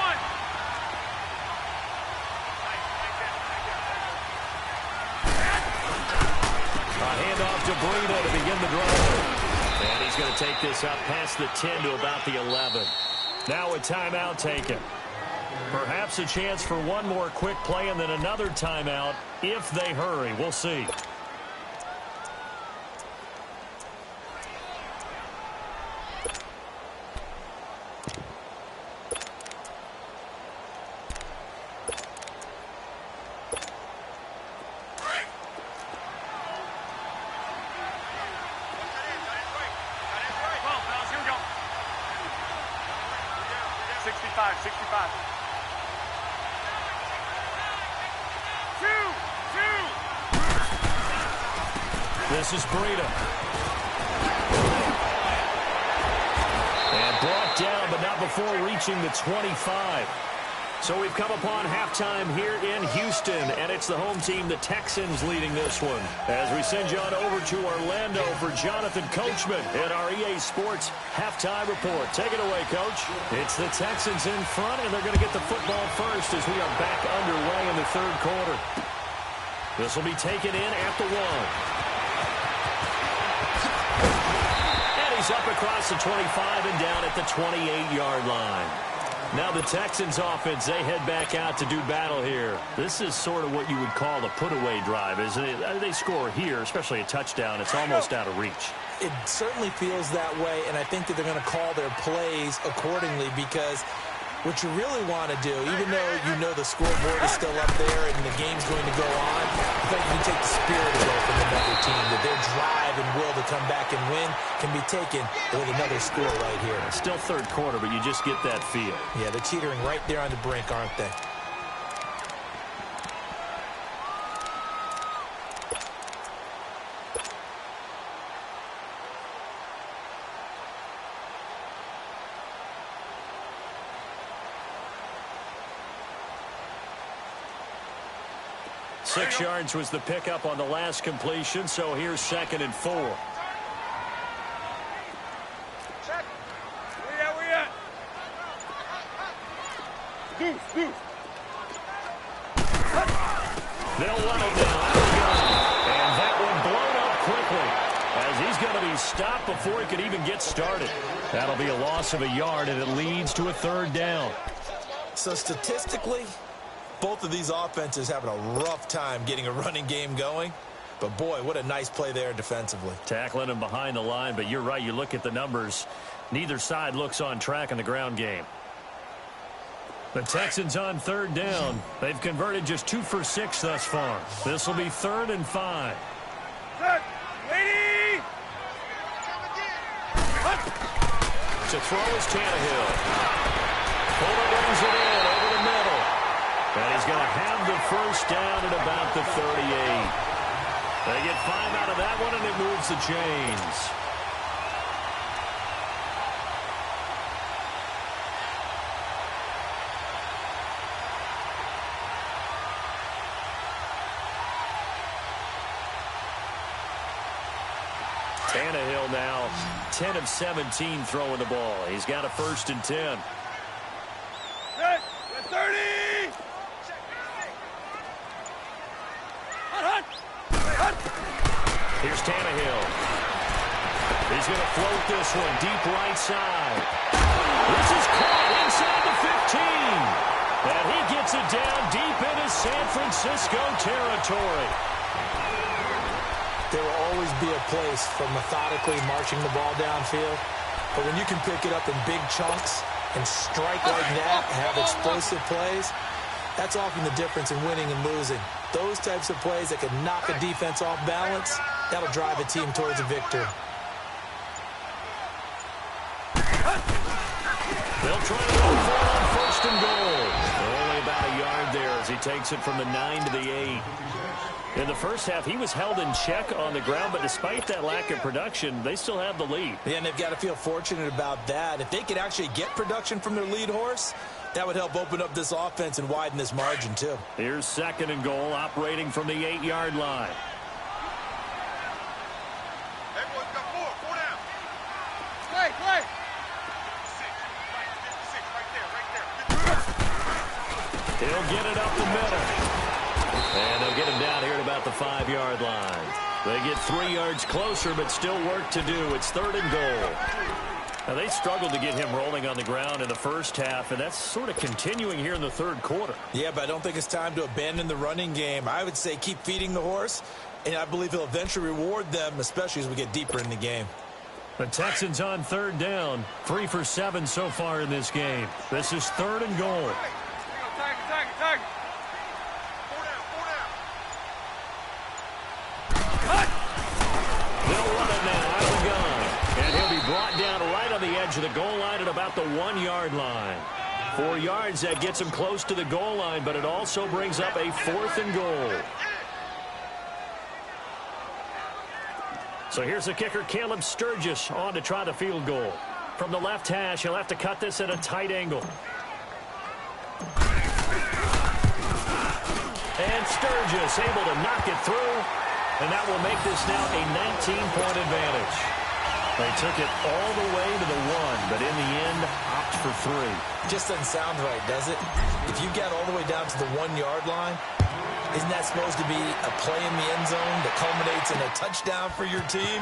A handoff to Breida to begin the drive. And he's going to take this up past the 10 to about the 11. Now a timeout taken. Perhaps a chance for one more quick play and then another timeout if they hurry. We'll see. This is Breida. And brought down, but not before reaching the 25. So we've come upon halftime here in Houston, and it's the home team, the Texans, leading this one. As we send you on over to Orlando for Jonathan Coachman at our EA Sports Halftime Report. Take it away, Coach. It's the Texans in front, and they're going to get the football first as we are back underway in the third quarter. This will be taken in at the 1. He's up across the 25 and down at the 28-yard line. Now the Texans offense, they head back out to do battle here. This is sort of what you would call a put-away drive, isn't it? They score here, especially a touchdown. It's almost out of reach. It certainly feels that way, and I think that they're going to call their plays accordingly, because what you really want to do, even though you know the scoreboard is still up there and the game's going to go on, I think you can take the spirit away from another team, that their drive and will to come back and win can be taken with another score right here. Still third quarter, but you just get that feel. Yeah, they're teetering right there on the brink, aren't they? Six yards was the pickup on the last completion, so here's 2nd and 4. Check. Where you at? Deuce. They'll run it now. And that one blown up quickly as he's going to be stopped before he could even get started. That'll be a loss of a yard, and it leads to a 3rd down. So statistically, both of these offenses having a rough time getting a running game going. But, boy, what a nice play there defensively. Tackling him behind the line, but you're right. You look at the numbers. Neither side looks on track in the ground game. The Texans on 3rd down. They've converted just 2 for 6 thus far. This will be 3rd and 5. Set. Lady. To throw is Tannehill. Fuller brings it in over the middle. And he's going to have the 1st down at about the 38. They get 5 out of that one, and it moves the chains. Tannehill now 10 of 17 throwing the ball. He's got a 1st and 10. Set. 30. Here's Tannehill. He's going to float this one deep right side. This is caught inside the 15. And he gets it down deep into San Francisco territory. There will always be a place for methodically marching the ball downfield. But when you can pick it up in big chunks and strike like that, have explosive plays, that's often the difference in winning and losing. Those types of plays that can knock a defense off balance, that'll drive a team towards a victory. They'll try to go for it on 1st and goal. Only about a yard there as he takes it from the 9 to the 8. In the first half, he was held in check on the ground, but despite that lack of production, they still have the lead. Yeah, and they've got to feel fortunate about that. If they could actually get production from their lead horse, that would help open up this offense and widen this margin, too. Here's 2nd and goal, operating from the 8-yard line. Hey, boys, got 4 down. Play. 6, right there. He'll get it up the middle. And they'll get him down here at about the 5-yard line. They get 3 yards closer, but still work to do. It's 3rd and goal. Now, they struggled to get him rolling on the ground in the first half, and that's sort of continuing here in the 3rd quarter. Yeah, but I don't think it's time to abandon the running game. I would say keep feeding the horse, and I believe he'll eventually reward them, especially as we get deeper in the game. The Texans on 3rd down, 3 for 7 so far in this game. This is 3rd and goal. Tag. 4 down. They'll run it now out of the gun. And he'll be brought down right on the edge of the goal line at about the 1-yard line. 4 yards, that gets him close to the goal line, but it also brings up a 4th and goal. So here's the kicker, Caleb Sturgis, on to try the field goal. From the left hash, he'll have to cut this at a tight angle. And Sturgis able to knock it through. And that will make this now a 19-point advantage. They took it all the way to the 1, but in the end, opt for 3. Just doesn't sound right, does it? If you get all the way down to the 1-yard line, isn't that supposed to be a play in the end zone that culminates in a touchdown for your team?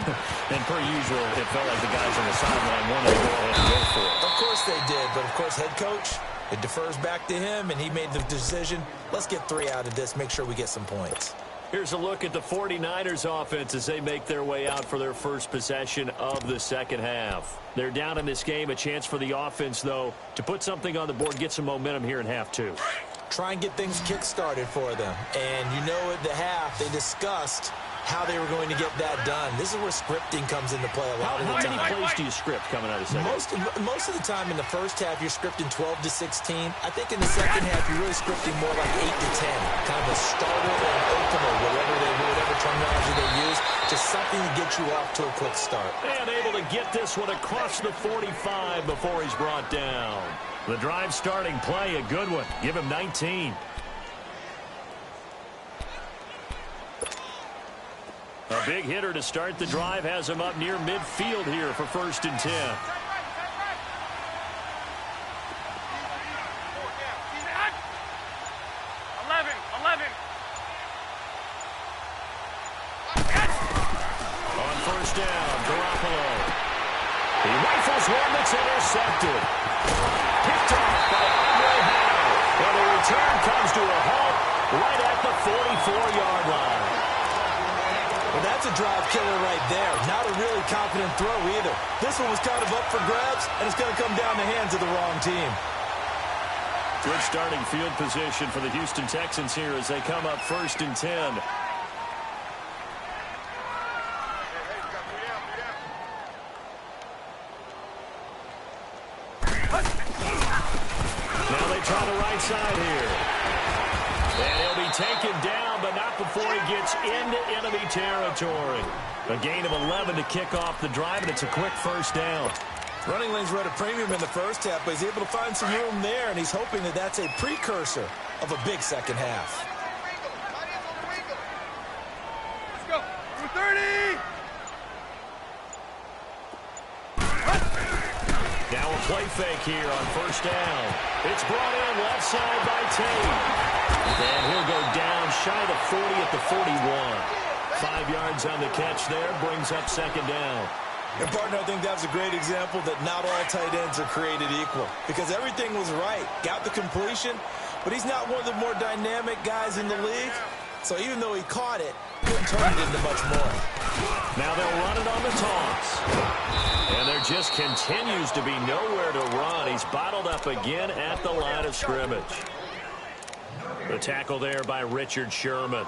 And per usual, it felt like the guys on the sideline wanted to go ahead and go for it. Of course they did, but of course head coach, it defers back to him, and he made the decision, let's get 3 out of this, make sure we get some points. Here's a look at the 49ers offense as they make their way out for their first possession of the second half. They're down in this game, a chance for the offense, though, to put something on the board, get some momentum here in half 2. Try and get things kick-started for them. And you know at the half, they discussed how they were going to get that done. This is where scripting comes into play a lot of the time. How many plays do you script coming out of second? Most of the time in the first half, you're scripting 12 to 16. I think in the second half, you're really scripting more like 8 to 10. Kind of a starter or an opener, whatever terminology they use. Just something to get you off to a quick start. And able to get this one across the 45 before he's brought down. The drive starting play, a good one. Give him 19. A big hitter to start the drive has him up near midfield here for 1st and 10. 11. On 1st down, Garoppolo. He rifles one that's intercepted. Picked off by Andre Howell. And the return comes to a halt right at the 44-yard line. Well, that's a drive killer right there. Not a really confident throw either. This one was kind of up for grabs, and it's going to come down the hands of the wrong team. Good starting field position for the Houston Texans here as they come up 1st and 10. Now they try the right side here. And he'll be taken down, but not before he gets into enemy territory. A gain of 11 to kick off the drive, and it's a quick 1st down. Running lanes were at a premium in the first half, but he's able to find some room there, and he's hoping that that's a precursor of a big second half. Let's go. We're 30. Now a play fake here on 1st down. It's brought in left side by Tate. And he'll go down shy of the 40 at the 41. 5 yards on the catch there, brings up 2nd down. And, partner, I think that was a great example that not all tight ends are created equal. Because everything was right. Got the completion, but he's not one of the more dynamic guys in the league. So even though he caught it, couldn't turn it into much more. Now they'll run it on the toss. And there just continues to be nowhere to run. He's bottled up again at the line of scrimmage. The tackle there by Richard Sherman.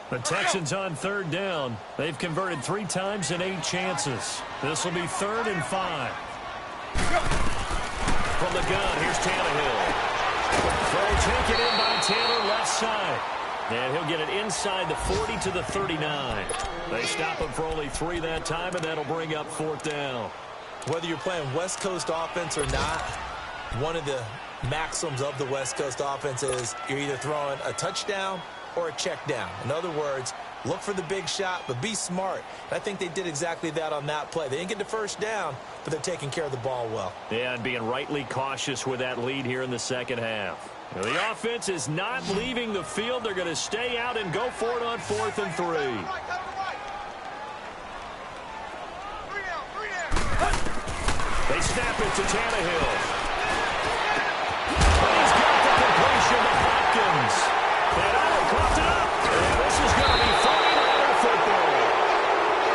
The Texans on 3rd down. They've converted 3 times in 8 chances. This will be 3rd and 5. From the gun, here's Tannehill. Throw taken in by Taylor left side. And he'll get it inside the 40 to the 39. They stop him for only 3 that time, and that'll bring up 4th down. Whether you're playing West Coast offense or not, one of the maxims of the West Coast offense is you're either throwing a touchdown or a check down. In other words, look for the big shot, but be smart. And I think they did exactly that on that play. They didn't get the 1st down, but they're taking care of the ball well. Yeah, and being rightly cautious with that lead here in the second half. Now, the offense is not leaving the field. They're going to stay out and go for it on 4th and 3. They snap it to Tannehill. But he's got the completion to Hopkins. And Allen coughed it up. And this is going to be 49er football.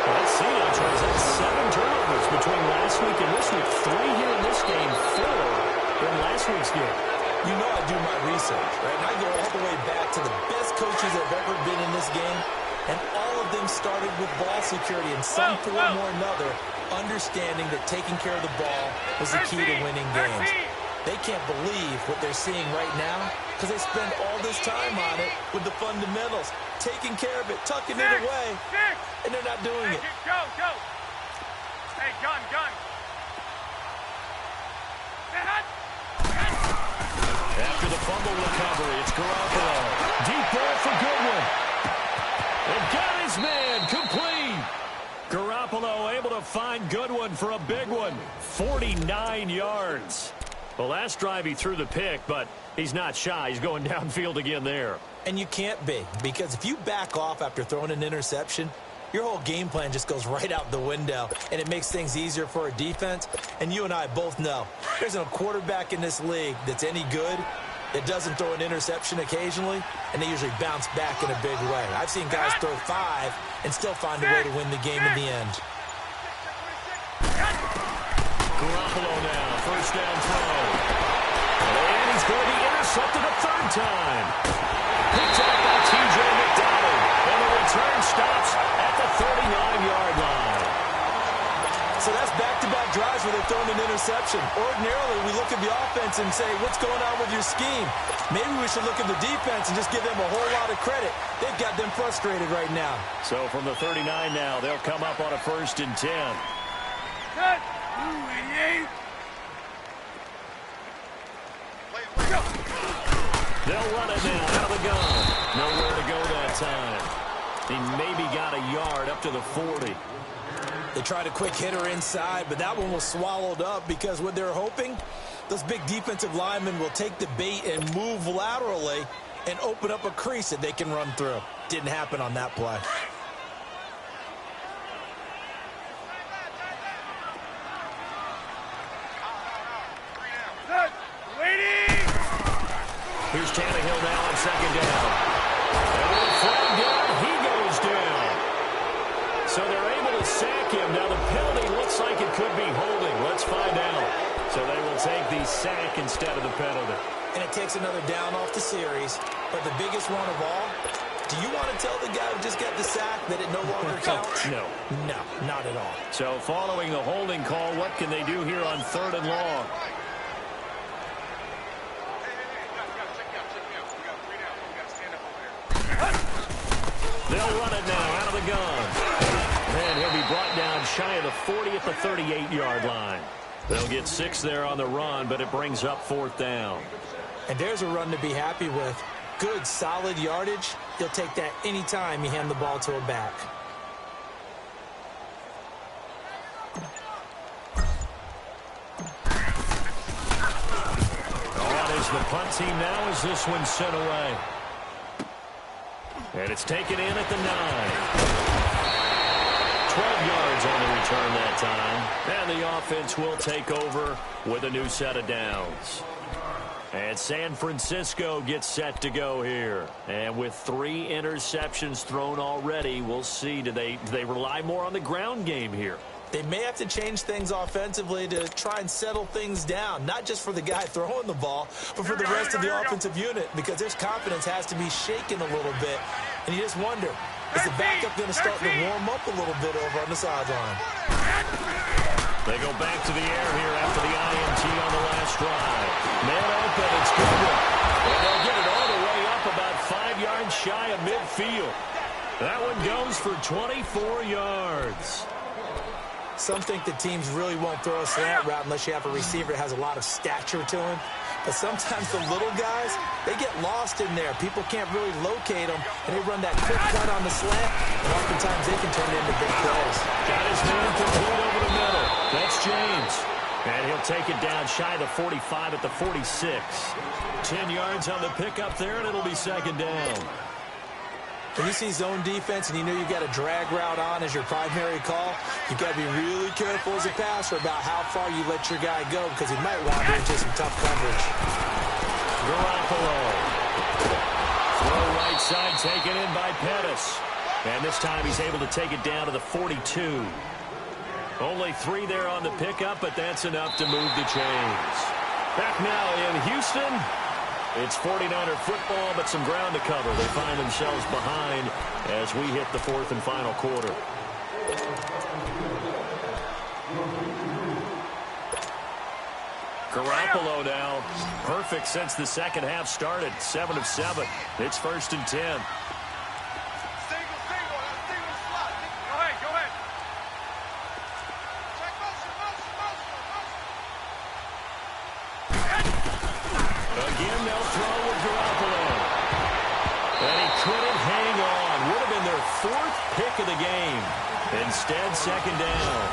Let's see, Charles, that's 7 turnovers between last week and this week. 3 here in this game, 4 in last week's game. You know I do my research, right? And I go all the way back to the best coaches that have ever been in this game. And all of them started with ball security in some form or another, understanding that taking care of the ball was the key to winning games. They can't believe what they're seeing right now because they spend all this time on it with the fundamentals, taking care of it, tucking it away, and they're not doing it. Go. Hey, gun. After the fumble recovery, it's Garoppolo. Deep ball for Goodwin. And got his man complete. Garoppolo able to find Goodwin for a big one. 49 yards. The last drive he threw the pick, but he's not shy. He's going downfield again there. And you can't be, because if you back off after throwing an interception, your whole game plan just goes right out the window, and it makes things easier for a defense. And you and I both know there's no quarterback in this league that's any good that doesn't throw an interception occasionally, and they usually bounce back in a big way. I've seen guys throw 5 and still find a way to win the game in the end. Garoppolo now, 1st down throw. And he's going to be intercepted a 3rd time. Picked up by T.J. McDonald. And the return stops at the 39-yard line. So that's back-to-back drives where they've thrown an interception. Ordinarily, we look at the offense and say, what's going on with your scheme? Maybe we should look at the defense and just give them a whole lot of credit. They've got them frustrated right now. So from the 39 now, they'll come up on a 1st and 10. Cut. They'll run it now out of the gun. Nowhere to go that time. He maybe got a yard up to the 40. They tried a quick hitter inside, but that one was swallowed up because what they're hoping, those big defensive linemen will take the bait and move laterally and open up a crease that they can run through. Didn't happen on that play. Here's Tannehill now on 2nd down. And with a flag down, he goes down. So they're able to sack him. Now the penalty looks like it could be holding. Let's find out. So they will take the sack instead of the penalty. And it takes another down off the series. But the biggest one of all, do you want to tell the guy who just got the sack that it no longer counts? No. No, not at all. So following the holding call, what can they do here on 3rd and long? They'll run it now out of the gun. And he'll be brought down shy of the 40 at the 38-yard line. They'll get 6 there on the run, but it brings up 4th down. And there's a run to be happy with. Good, solid yardage. You'll take that anytime you hand the ball to a back. On is the punt team now as this one's sent away. And it's taken in at the 9. 12 yards on the return that time. And the offense will take over with a new set of downs. And San Francisco gets set to go here. And with 3 interceptions thrown already, we'll see. Do they rely more on the ground game here? They may have to change things offensively to try and settle things down, not just for the guy throwing the ball, but for the rest of the offensive unit, because his confidence has to be shaken a little bit. And you just wonder, is the backup going to start to warm up a little bit over on the sideline? They go back to the air here after the INT on the last drive. Man open, it's good. And they'll get it all the way up about 5 yards shy of midfield. That one goes for 24 yards. Some think the teams really won't throw a slant route unless you have a receiver that has a lot of stature to him. But sometimes the little guys, they get lost in there. People can't really locate them, and they run that quick cut on the slant, and oftentimes they can turn it into big plays. Got his man complete over the middle. That's James. And he'll take it down shy of the 45 at the 46. 10 yards on the pickup there, and it'll be 2nd down. When you see zone defense and you know you've got a drag route on as your primary call, you've got to be really careful as a passer about how far you let your guy go because he might wander into some tough coverage. Garoppolo. Throw right side taken in by Pettis. And this time he's able to take it down to the 42. Only 3 there on the pickup, but that's enough to move the chains. Back now in Houston. It's 49er football, but some ground to cover. They find themselves behind as we hit the 4th and final quarter. Garoppolo now. Perfect since the second half started. 7 of 7. It's 1st and 10. Single. Slot. Go ahead. Check motion. Again, they'll throw with Garoppolo. And he couldn't hang on. Would have been their 4th pick of the game. Instead, 2nd down.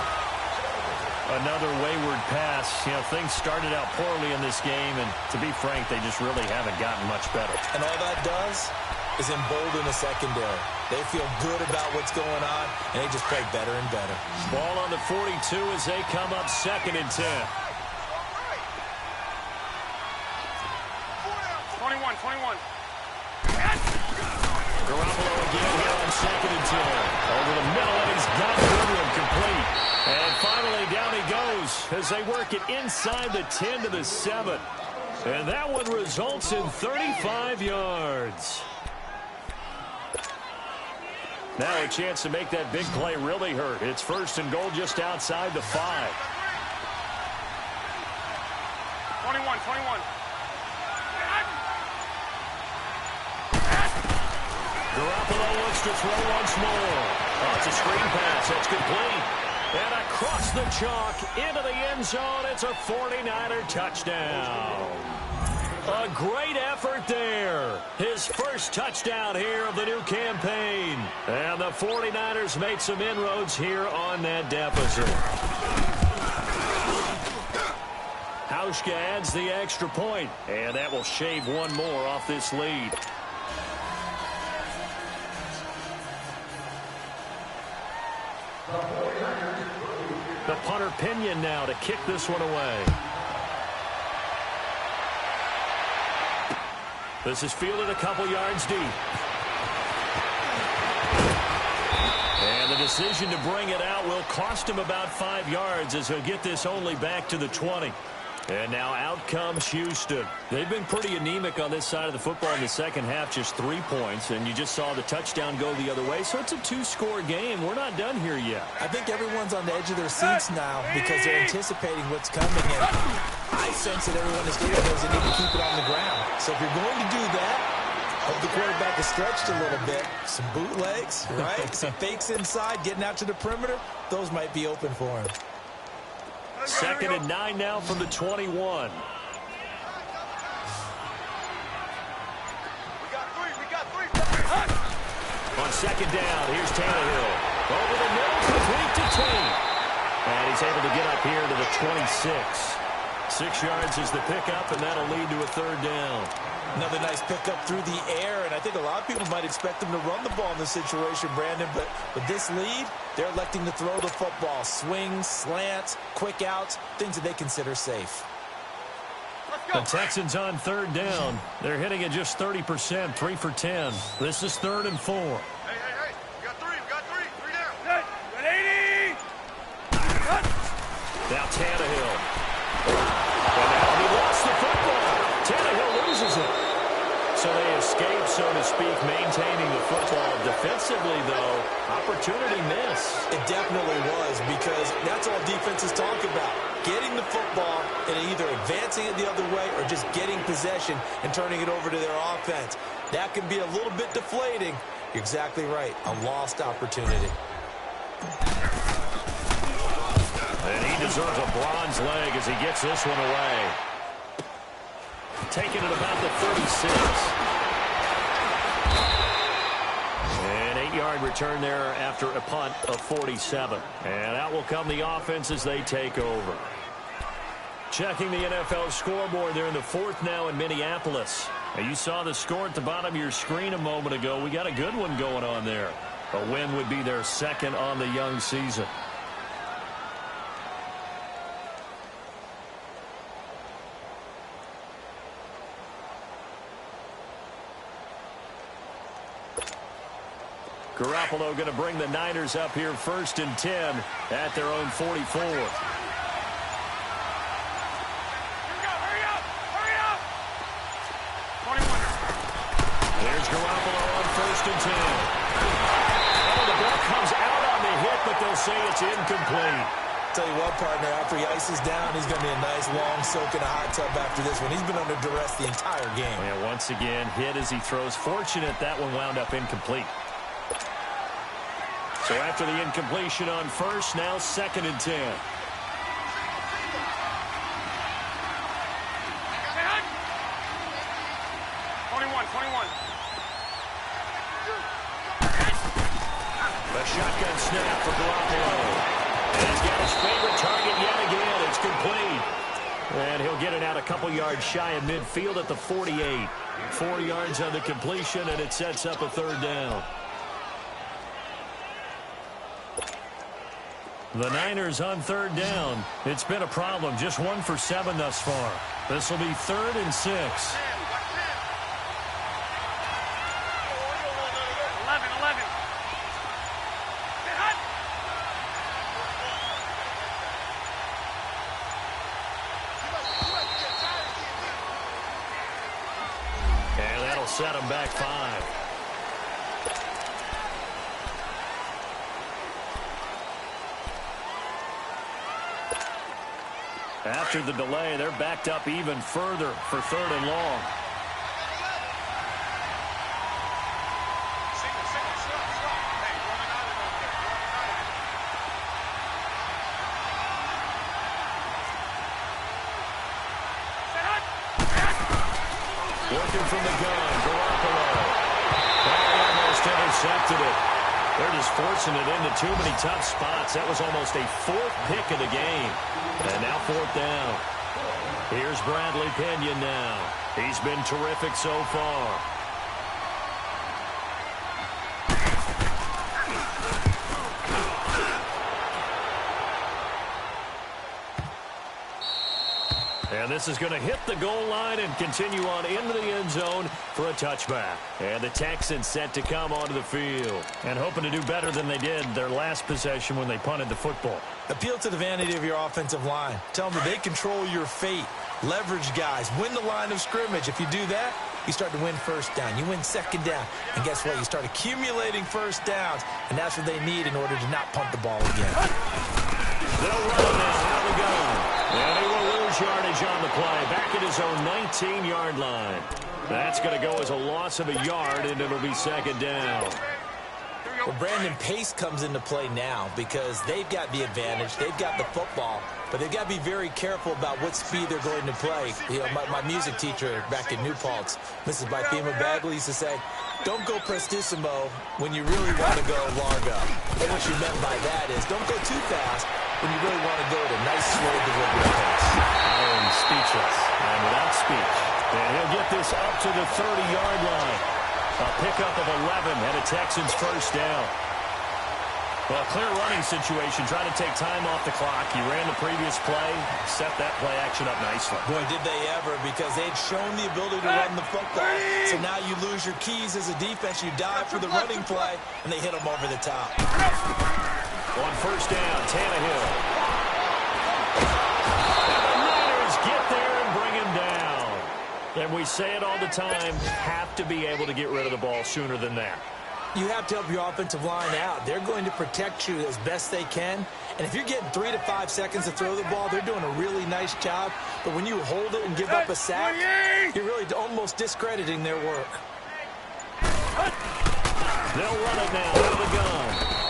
Another wayward pass. You know, things started out poorly in this game, and to be frank, they just really haven't gotten much better. And all that does is embolden the secondary. They feel good about what's going on, and they just play better and better. Ball on the 42 as they come up 2nd and 10. 21. Garoppolo again here on 2nd and 10. Over the middle, and he's got Goodwin complete. And finally, down he goes as they work it inside the 10 to the 7. And that one results in 35 yards. Now a chance to make that big play really hurt. It's 1st and goal just outside the 5. 21. Garoppolo looks to throw once more. Oh, it's a screen pass. That's complete. And across the chalk into the end zone. It's a 49er touchdown. A great effort there. His first touchdown here of the new campaign. And the 49ers make some inroads here on that deficit. Hauschka adds the extra point, and that will shave one more off this lead. The punter Pinion now to kick this one away. This is fielded a couple yards deep. And the decision to bring it out will cost him about 5 yards as he'll get this only back to the 20. And now out comes Houston. They've been pretty anemic on this side of the football in the second half, just 3 points. And you just saw the touchdown go the other way. So it's a 2-score game. We're not done here yet. I think everyone's on the edge of their seats now because they're anticipating what's coming. And I sense that everyone in the stadium knows they need to keep it on the ground. So if you're going to do that, hope the quarterback is stretched a little bit. Some bootlegs, right? Some fakes inside, getting out to the perimeter. Those might be open for him. 2nd and 9 now from the 21. We got three. On 2nd down, here's Tannehill. Over the middle, complete to Tate. And he's able to get up here to the 26. 6 yards is the pickup, and that'll lead to a 3rd down. Another nice pickup through the air, and I think a lot of people might expect them to run the ball in this situation, Brandon, but with this lead, they're electing to throw the football. Swings, slants, quick outs, things that they consider safe. The Texans on 3rd down. They're hitting at just 30%, 3 for 10. This is 3rd and 4. Hey. We got three. 3 down. Got 80. Now Tannehill. And now he lost the football. Tannehill loses it. So they escape, so to speak, maintaining the football. Defensively, though, opportunity miss. It definitely was, because that's all defenses talk about. Getting the football and either advancing it the other way or just getting possession and turning it over to their offense. That can be a little bit deflating. You're exactly right. A lost opportunity. And he deserves a bronze leg as he gets this one away. Taking it about the 36. An 8-yard return there after a punt of 47. And out will come the offense as they take over. Checking the NFL scoreboard, they're in the 4th now in Minneapolis. And you saw the score at the bottom of your screen a moment ago. We got a good one going on there. A win would be their 2nd on the young season. Garoppolo going to bring the Niners up here 1st and 10 at their own 44. Hurry up. 21. There's Garoppolo on 1st and 10. Oh, the ball comes out on the hit, but they'll say it's incomplete. Tell you what, partner, after he ices down, he's going to be a nice long soak in a hot tub after this one. He's been under duress the entire game. And once again, hit as he throws. Fortunate that one wound up incomplete. So after the incompletion on 1st, now 2nd and 10. 21. The shotgun snap for Garoppolo. And he's got his favorite target yet again. It's complete. And he'll get it out a couple yards shy of midfield at the 48. 4 yards on the completion, and it sets up a 3rd down. The Niners on 3rd down. It's been a problem. Just 1 for 7 thus far. This will be 3rd and 6. 11. set them back 5. After the delay, they're backed up even further for 3rd and long. Working from the gun, Garoppolo. Almost intercepted it. They're just forcing it into too many tough spots. That was almost a 4th pick of the game. And now 4th down. Here's Bradley Pinion now. He's been terrific so far. And this is going to hit the goal line and continue on into the end zone for a touchback. And the Texans set to come onto the field and hoping to do better than they did their last possession when they punted the football. Appeal to the vanity of your offensive line. Tell them that they control your fate. Leverage guys. Win the line of scrimmage. If you do that, you start to win 1st down. You win 2nd down. And guess what? You start accumulating 1st downs. And that's what they need in order to not punt the ball again. They'll run now. Out we go. And he will lose yardage on the play. Back at his own 19-yard line. That's going to go as a loss of a yard, and it'll be 2nd down. Well, Brandon, pace comes into play now because they've got the advantage. They've got the football, but they've got to be very careful about what speed they're going to play. You know, my music teacher back in New Paltz, Mrs. Bythema Bagley, used to say, don't go prestissimo when you really want to go largo. And what she meant by that is don't go too fast when you really want to go at a nice, slow, deliberate pace. I am speechless. I'm without speech. And he'll get this up to the 30-yard line. A pickup of 11 and a Texans 1st down. Well, clear running situation. Trying to take time off the clock. He ran the previous play, set that play action up nicely. Boy, did they ever, because they'd shown the ability to run the football. So now you lose your keys as a defense. You dive for the running play, and they hit them over the top. On 1st down, Tannehill. And the Niners get there and bring him down. And we say it all the time, have to be able to get rid of the ball sooner than that. You have to help your offensive line out. They're going to protect you as best they can. And if you're getting 3 to 5 seconds to throw the ball, they're doing a really nice job. But when you hold it and give up a sack, you're really almost discrediting their work. They'll run it now out of the gun.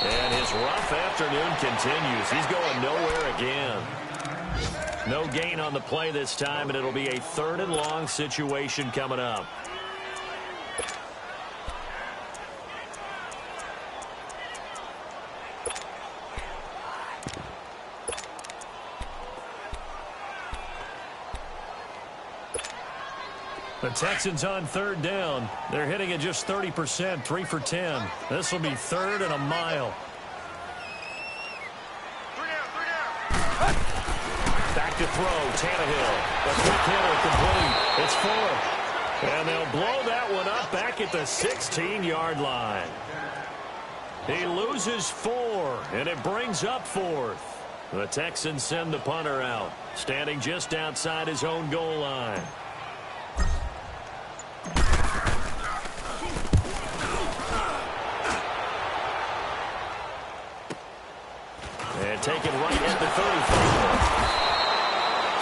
And his rough afternoon continues. He's going nowhere again. No gain on the play this time, and it'll be a 3rd and long situation coming up. The Texans on 3rd down. They're hitting at just 30%, 3 for 10. This will be 3rd and a mile. Back to throw, Tannehill. The quick hitter complete. It's 4th. And they'll blow that one up back at the 16-yard line. He loses 4, and it brings up 4th. The Texans send the punter out, standing just outside his own goal line. And taken right at the 35.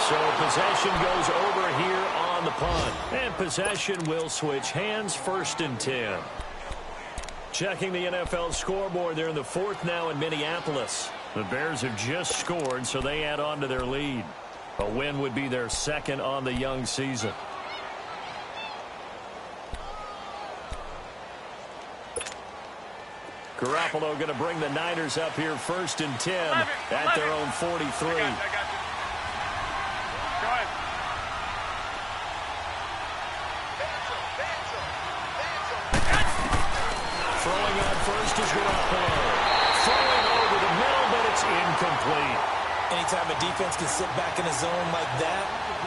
So possession goes over here on the punt. And possession will switch hands, 1st and 10. Checking the NFL scoreboard, they're in the 4th now in Minneapolis. The Bears have just scored, so they add on to their lead. A win would be their 2nd on the young season. Garoppolo going to bring the Niners up here 1st and 10 at their own 43. Throwing on 1st is Garoppolo. Throwing over the middle, but it's incomplete. Anytime a defense can sit back in a zone like that,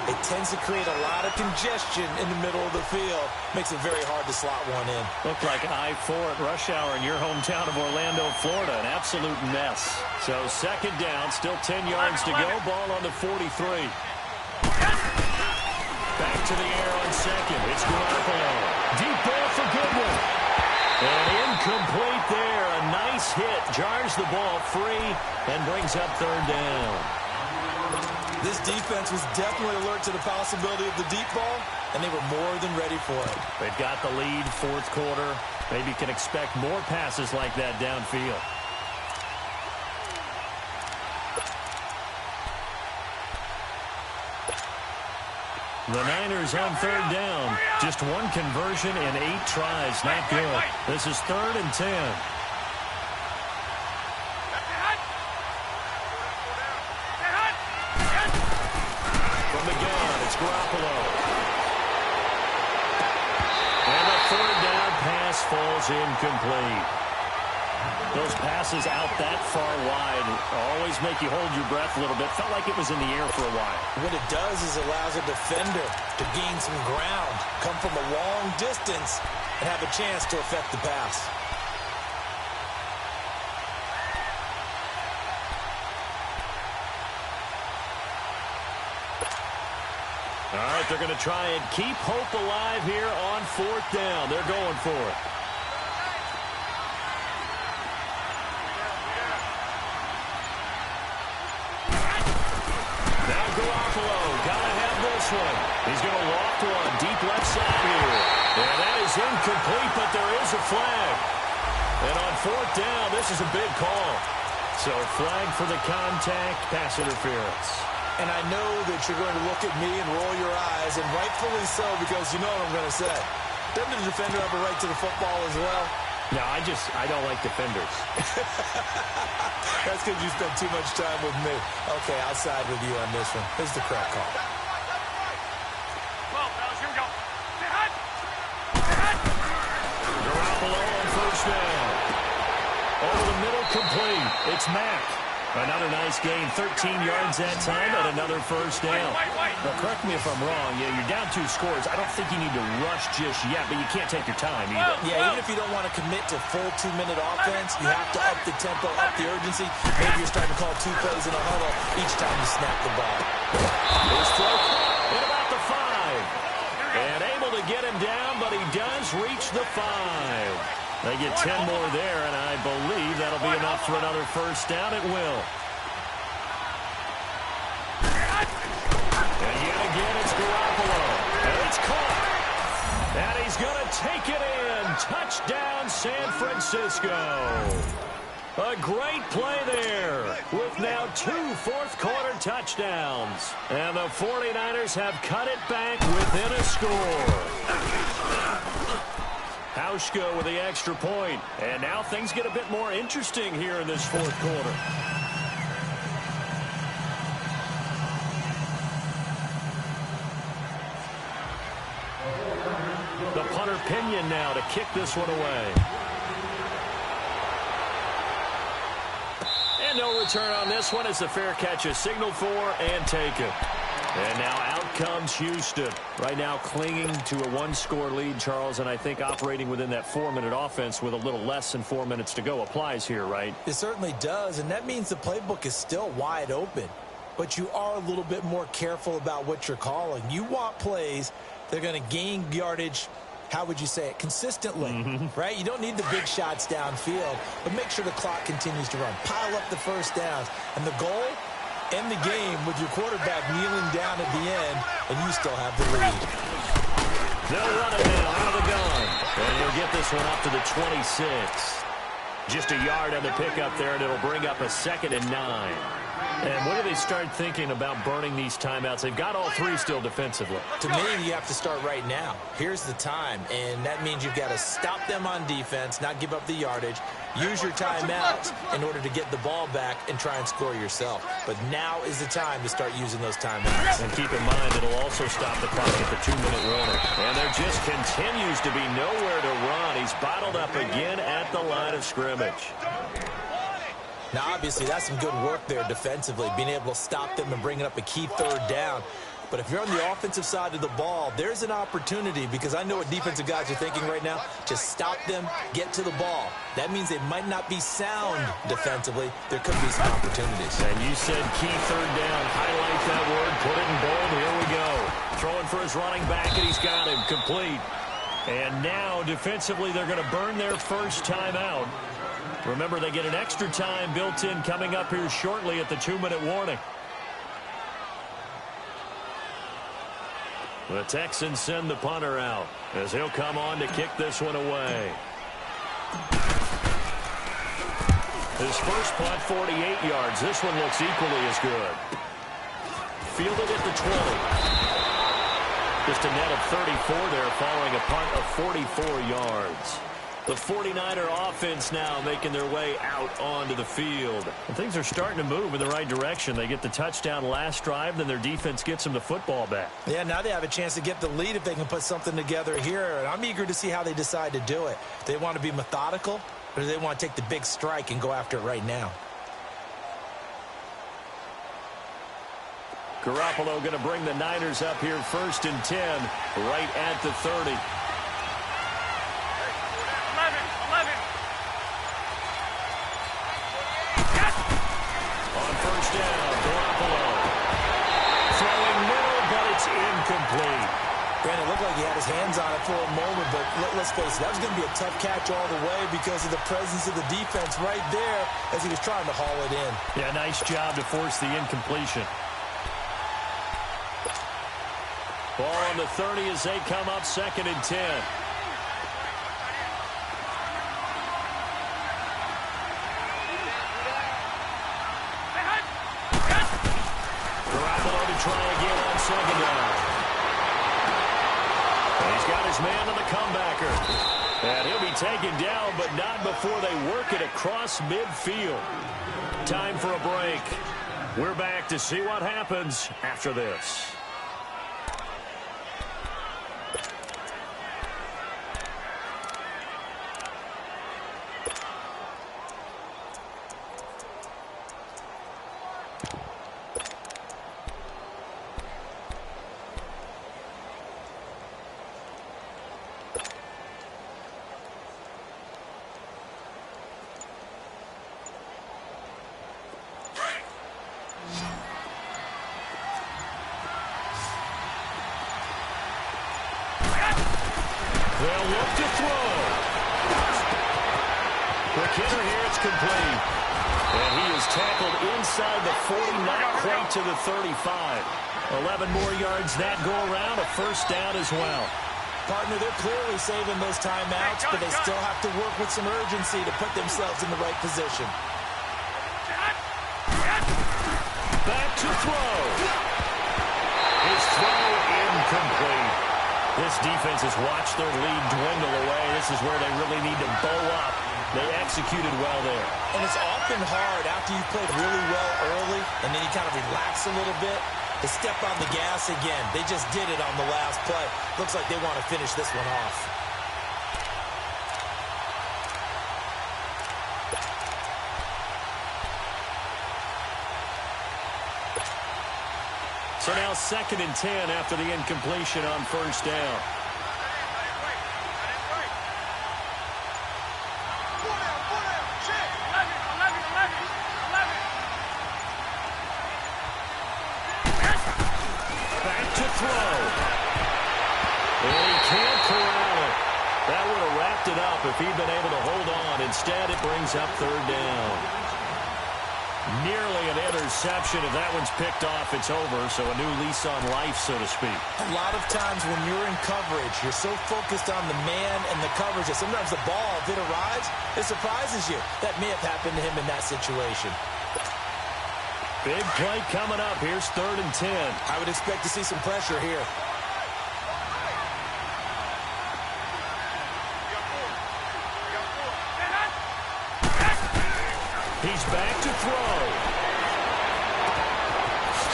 it tends to create a lot of congestion in the middle of the field. Makes it very hard to slot one in. Looked like I-4 at rush hour in your hometown of Orlando, Florida. An absolute mess. So 2nd down, still 10 yards to go. Ball on the 43. Back to the air on 2nd. It's Garoppolo. Deep jars the ball free and brings up third down. This defense was definitely alert to the possibility of the deep ball, and they were more than ready for it. They've got the lead, fourth quarter. Maybe can expect more passes like that downfield. The Niners on third down. Just one conversion in 8 tries. Not good. This is 3rd and 10. From the gun, it's Garoppolo. And the third down pass falls incomplete. Those passes out that far wide always make you hold your breath a little bit. Felt like it was in the air for a while. What it does is allows a defender to gain some ground, come from a long distance, and have a chance to affect the pass. All right, they're going to try and keep hope alive here on 4th down. They're going for it. Now Garoppolo, gotta have this one. He's going to loft one deep left side here. And that is incomplete, but there is a flag. And on 4th down, this is a big call. So flag for the contact, pass interference. And I know that you're going to look at me and roll your eyes, and rightfully so, because you know what I'm going to say. Doesn't the defender have a right to the football as well? No, I don't like defenders. That's because you spent too much time with me. Okay, I'll side with you on this one. Here's the correct call. Well, fellas, here we go. Garoppolo on first down. Over the middle, complete. It's Mack. Another nice gain, 13 yards that time, and another first down. Now, correct me if I'm wrong. Yeah, you're down 2 scores. I don't think you need to rush just yet, but you can't take your time either. Yeah, even if you don't want to commit to full 2-minute offense, you have to up the tempo, up the urgency. Maybe you're starting to call 2 plays in a huddle each time you snap the ball. His throw at about the 5. And able to get him down, but he does reach the 5. They get 10 more there, and I believe that'll be enough for another first down. It will. And yet again, it's Garoppolo. And it's caught. And he's going to take it in. Touchdown, San Francisco. A great play there with now 2 fourth-quarter touchdowns. And the 49ers have cut it back within a score. Hauschka with the extra point. And now things get a bit more interesting here in this 4th quarter. The punter Pinion now to kick this one away. And no return on this one. It's a fair catch, a signal for, and take it. And now out comes Houston. Right now clinging to a 1-score lead, Charles, and I think operating within that 4-minute offense with a little less than 4 minutes to go applies here, right? It certainly does, and that means the playbook is still wide open. But you are a little bit more careful about what you're calling. You want plays that are going to gain yardage, how would you say it, consistently, right? You don't need the big shots downfield, but make sure the clock continues to run. Pile up the first downs. And the goal? End the game with your quarterback kneeling down at the end, and you still have the lead. They'll run it now out of the gun. And he'll get this one up to the 26. Just a yard on the pickup there, and it'll bring up a 2nd and 9. And when do they start thinking about burning these timeouts? They've got all 3 still defensively. To me, you have to start right now. Here's the time, and that means you've got to stop them on defense, not give up the yardage, use your timeouts in order to get the ball back and try and score yourself. But now is the time to start using those timeouts. And keep in mind, it'll also stop the clock at the 2-minute warning. And there just continues to be nowhere to run. He's bottled up again at the line of scrimmage. Now, obviously, that's some good work there defensively, being able to stop them and bringing up a key 3rd down. But if you're on the offensive side of the ball, there's an opportunity, because I know what defensive guys are thinking right now. Just stop them, get to the ball. That means they might not be sound defensively. There could be some opportunities. And you said key 3rd down. Highlight that word. Put it in bold. Here we go. Throwing for his running back, and he's got him complete. And now, defensively, they're going to burn their first timeout. Remember, they get an extra time built in coming up here shortly at the 2-minute warning. The Texans send the punter out as he'll come on to kick this one away. His first punt, 48 yards. This one looks equally as good. Fielded at the 20. Just a net of 34 there following a punt of 44 yards. The 49er offense now making their way out onto the field. And things are starting to move in the right direction. They get the touchdown last drive, then their defense gets them the football back. Yeah, now they have a chance to get the lead if they can put something together here. And I'm eager to see how they decide to do it. Do they want to be methodical, or do they want to take the big strike and go after it right now? Garoppolo going to bring the Niners up here 1st and 10, right at the 30. On first down, Garoppolo. Throwing middle, but it's incomplete. Brandon, it looked like he had his hands on it for a moment, but let's face it, that was going to be a tough catch all the way because of the presence of the defense right there as he was trying to haul it in. Yeah, nice job to force the incompletion. Ball on the 30 as they come up 2nd and 10. Garoppolo to try again on 2nd down. And he's got his man on the comebacker. And he'll be taken down, but not before they work it across midfield. Time for a break. We're back to see what happens after this. They'll look to throw. Kitter here, it's complete. And he is tackled inside the 40, not quite to the 35. 11 more yards that go around, a first down as well. Partner, they're clearly saving those timeouts, but they still have to work with some urgency to put themselves in the right position. Back to throw. His throw incomplete. This defense has watched their lead dwindle away. This is where they really need to bow up. They executed well there. And it's often hard after you've played really well early and then you kind of relax a little bit to step on the gas again. They just did it on the last play. Looks like they want to finish this one off. So now 2nd and 10 after the incompletion on first down. Back to throw. And he can't corral it. That would have wrapped it up if he'd been able to hold on. Instead, it brings up 3rd down. Nearly an interception. If that one's picked off, it's over. So a new lease on life, so to speak. A lot of times when you're in coverage, you're so focused on the man and the coverage that sometimes the ball, if it arrives, it surprises you. That may have happened to him in that situation. Big play coming up. Here's 3rd and 10. I would expect to see some pressure here. He's back to throw.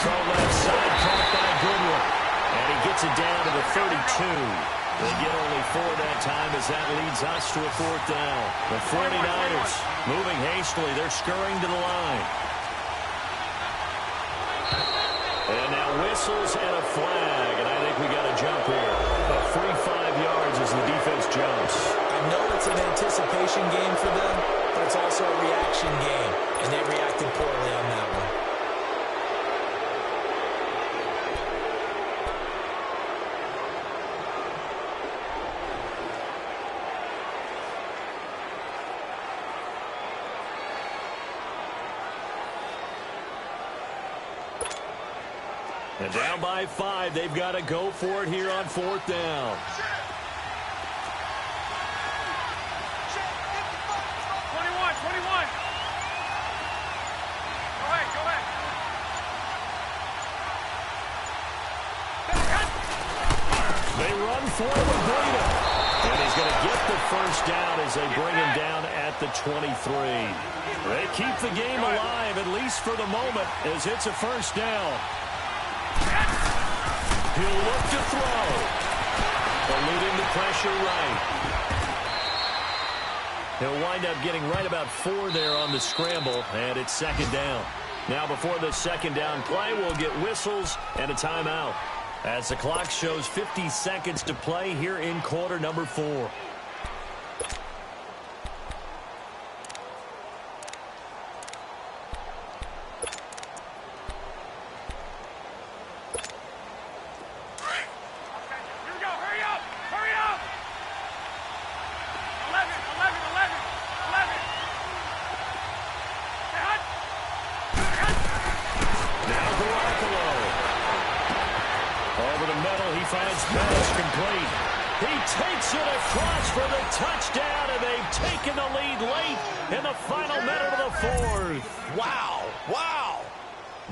Throw left side, caught by Goodwin. And he gets it down to the 32. They get only 4 that time as that leads us to a 4th down. The 49ers moving hastily. They're scurrying to the line. And now whistles and a flag. And I think we got a jump here. A free 5 yards as the defense jumps. I know it's an anticipation game for them, but it's also a reaction game, and they reacted poorly on that one. And down by 5, they've got to go for it here on 4th down. 21. Go ahead. They run forward, Breida. And he's going to get the first down as they bring him down at the 23. They keep the game alive, at least for the moment, as it's a first down. He'll look to throw. Eluding the pressure right. He'll wind up getting right about 4 there on the scramble, and it's 2nd down. Now before the 2nd down play, we'll get whistles and a timeout, as the clock shows 50 seconds to play here in quarter number 4.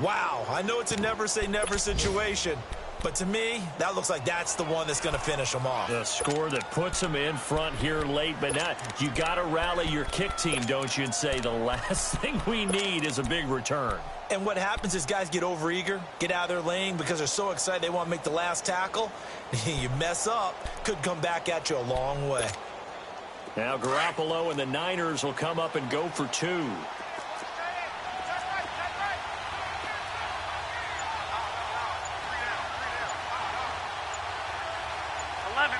Wow, I know it's a never-say-never situation, but to me, that looks like that's the one that's going to finish them off. The score that puts them in front here late, but now you got to rally your kick team, don't you, and say the last thing we need is a big return. And what happens is guys get overeager, get out of their lane because they're so excited they want to make the last tackle. You mess up, could come back at you a long way. Now Garoppolo and the Niners will come up and go for 2.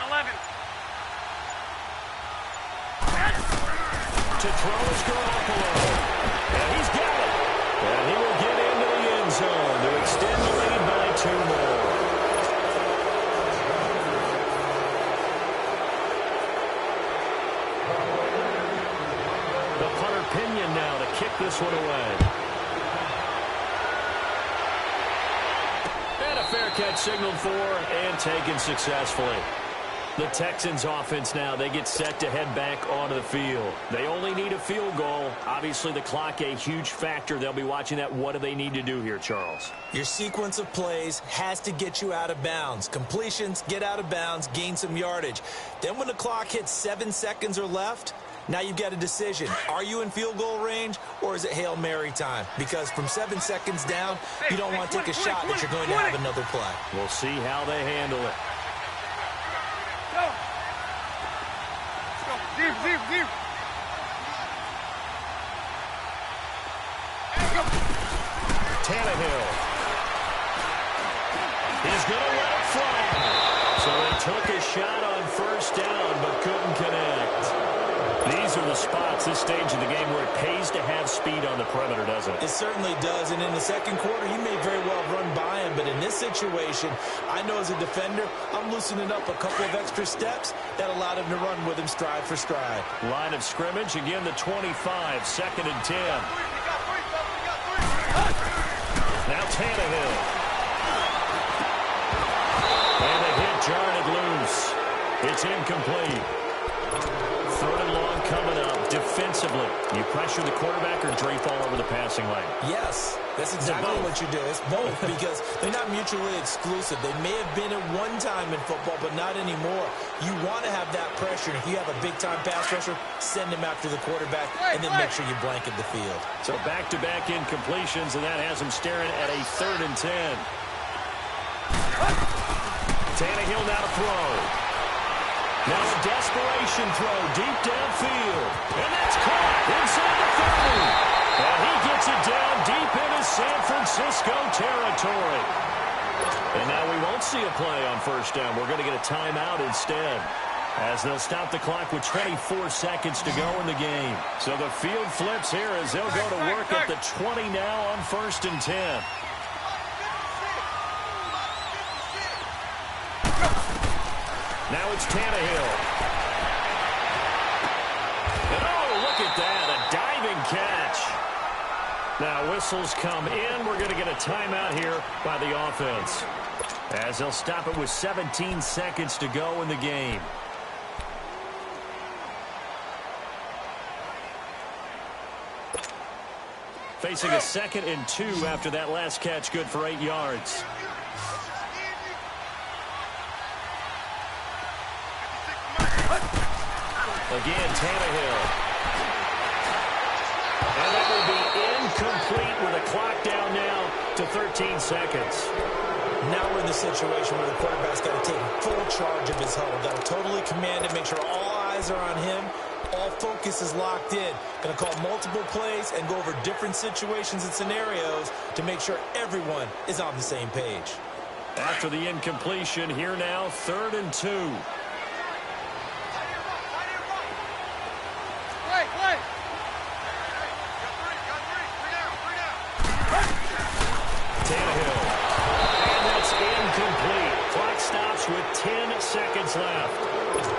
11. To throw is Garoppolo. And he's got it. And he will get into the end zone to extend the lead by 2 more. The punter Pinion now to kick this one away. And a fair catch signaled for and taken successfully. The Texans offense now, they get set to head back onto the field. They only need a field goal. Obviously, the clock a huge factor. They'll be watching that. What do they need to do here, Charles? Your sequence of plays has to get you out of bounds. Completions, get out of bounds, gain some yardage. Then when the clock hits 7 seconds or left, now you've got a decision. Are you in field goal range or is it Hail Mary time? Because from 7 seconds down, you don't want to take a shot that you're going to have another play. We'll see how they handle it. Deep. Tannehill. He's going to let it fly. So they took a shot on first down but couldn't connect. These are the spots, this stage of the game, where it pays to have speed on the perimeter, doesn't it? It certainly does, and in the second quarter, he may very well run by him, but in this situation, I know as a defender, I'm loosening up a couple of extra steps that allowed him to run with him stride for stride. Line of scrimmage, again the 25, 2nd and 10. Now Tannehill. And the hit jarred it loose. It's incomplete. 3rd and long coming up. Defensively, you pressure the quarterback or drape all over the passing lane? Yes, that's exactly what you do. It's both because they're not mutually exclusive. They may have been at one time in football, but not anymore. You want to have that pressure. If you have a big-time pass rusher, send him after the quarterback, and then make sure you blanket the field. So back-to-back incompletions, and that has them staring at a 3rd and 10. Tannehill now to throw. Now a desperation throw deep downfield. And that's caught inside the 30. And he gets it down deep into San Francisco territory. And now we won't see a play on first down. We're going to get a timeout instead, as they'll stop the clock with 24 seconds to go in the game. So the field flips here as they'll go to work at the 20 now on 1st and 10. Now it's Tannehill. And oh, look at that, a diving catch. Now, whistles come in. We're going to get a timeout here by the offense, as they'll stop it with 17 seconds to go in the game. Facing a 2nd and 2 after that last catch, good for 8 yards. Again, Tannehill. And that will be incomplete with a clock down now to 13 seconds. Now we're in the situation where the quarterback's got to take full charge of his huddle. Got to totally command it, make sure all eyes are on him. All focus is locked in. Going to call multiple plays and go over different situations and scenarios to make sure everyone is on the same page. After the incompletion, here now, 3rd and 2. Tannehill. And that's incomplete. Clock stops with 10 seconds left.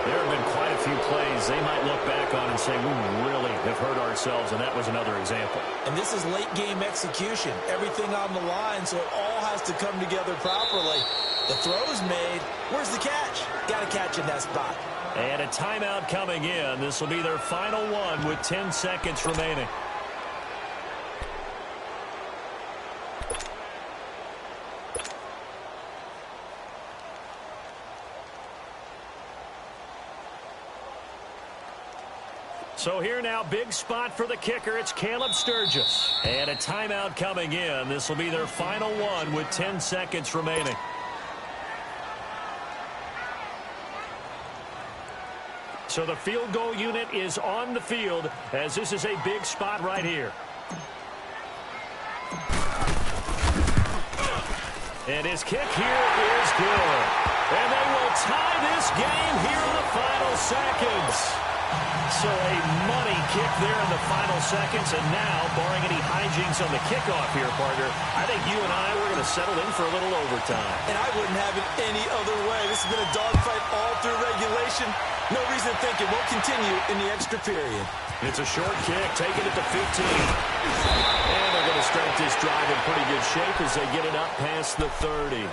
There have been quite a few plays they might look back on and say, we really have hurt ourselves, and that was another example. And this is late game execution. Everything on the line, so it all has to come together properly. The throw's made. Where's the catch? Got to catch in that spot. And a timeout coming in. This will be their final one with 10 seconds remaining. So here now, big spot for the kicker. It's Caleb Sturgis. And a timeout coming in. This will be their final one with 10 seconds remaining. So the field goal unit is on the field, as this is a big spot right here. And his kick here is good. And they will tie this game here in the final seconds. So a money kick there in the final seconds, and now, barring any hijinks on the kickoff here, partner, I think you and I, we're going to settle in for a little overtime. And I wouldn't have it any other way. This has been a dogfight all through regulation. No reason to think it won't continue in the extra period. It's a short kick, taking it to 15. And they're going to start this drive in pretty good shape as they get it up past the 30.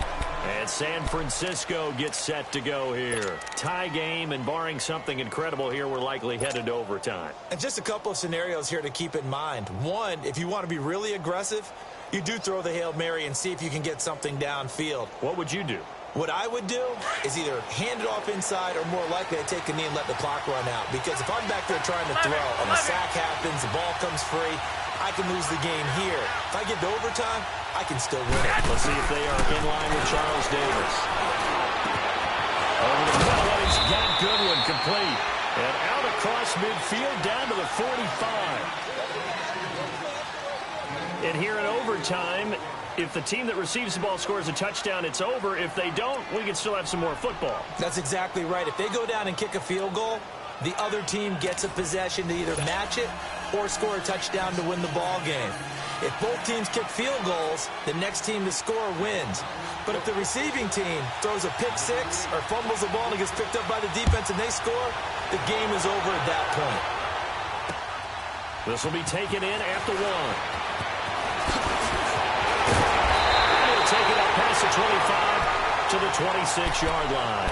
And San Francisco gets set to go here. Tie game, and barring something incredible here, we're likely headed to overtime. And just a couple of scenarios here to keep in mind. One, if you want to be really aggressive, you do throw the Hail Mary and see if you can get something downfield. What would you do? What I would do is either hand it off inside or more likely I take a knee and let the clock run out. Because if I'm back there trying to throw and the sack happens, the ball comes free, I can lose the game here. If I get to overtime, I can still win it. Let's see if they are in line with Charles Davis. Over the middle, and he's got Goodwin complete. And out across midfield, down to the 45. And here in overtime, if the team that receives the ball scores a touchdown, it's over. If they don't, we can still have some more football. That's exactly right. If they go down and kick a field goal, the other team gets a possession to either match it or score a touchdown to win the ball game. If both teams kick field goals, the next team to score wins. But if the receiving team throws a pick six or fumbles the ball and it gets picked up by the defense and they score, the game is over at that point. This will be taken in at the 1. Take it up past the 25 to the 26-yard line.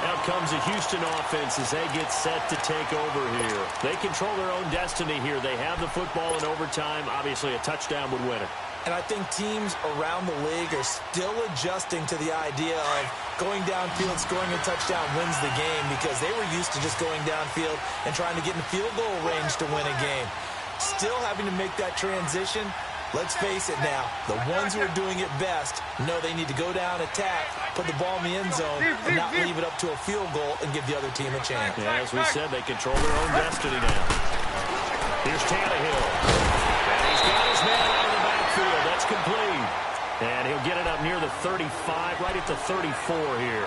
Out comes the Houston offense as they get set to take over here. They control their own destiny here. They have the football in overtime. Obviously, a touchdown would win it. And I think teams around the league are still adjusting to the idea of going downfield, scoring a touchdown wins the game, because they were used to just going downfield and trying to get in field goal range to win a game. Still having to make that transition. Let's face it now, the ones who are doing it best know they need to go down, attack, put the ball in the end zone, and not leave it up to a field goal and give the other team a chance. Yeah, as we said, they control their own destiny now. Here's Tannehill. And he's got his man out of the backfield. That's complete. And he'll get it up near the 35, right at the 34 here.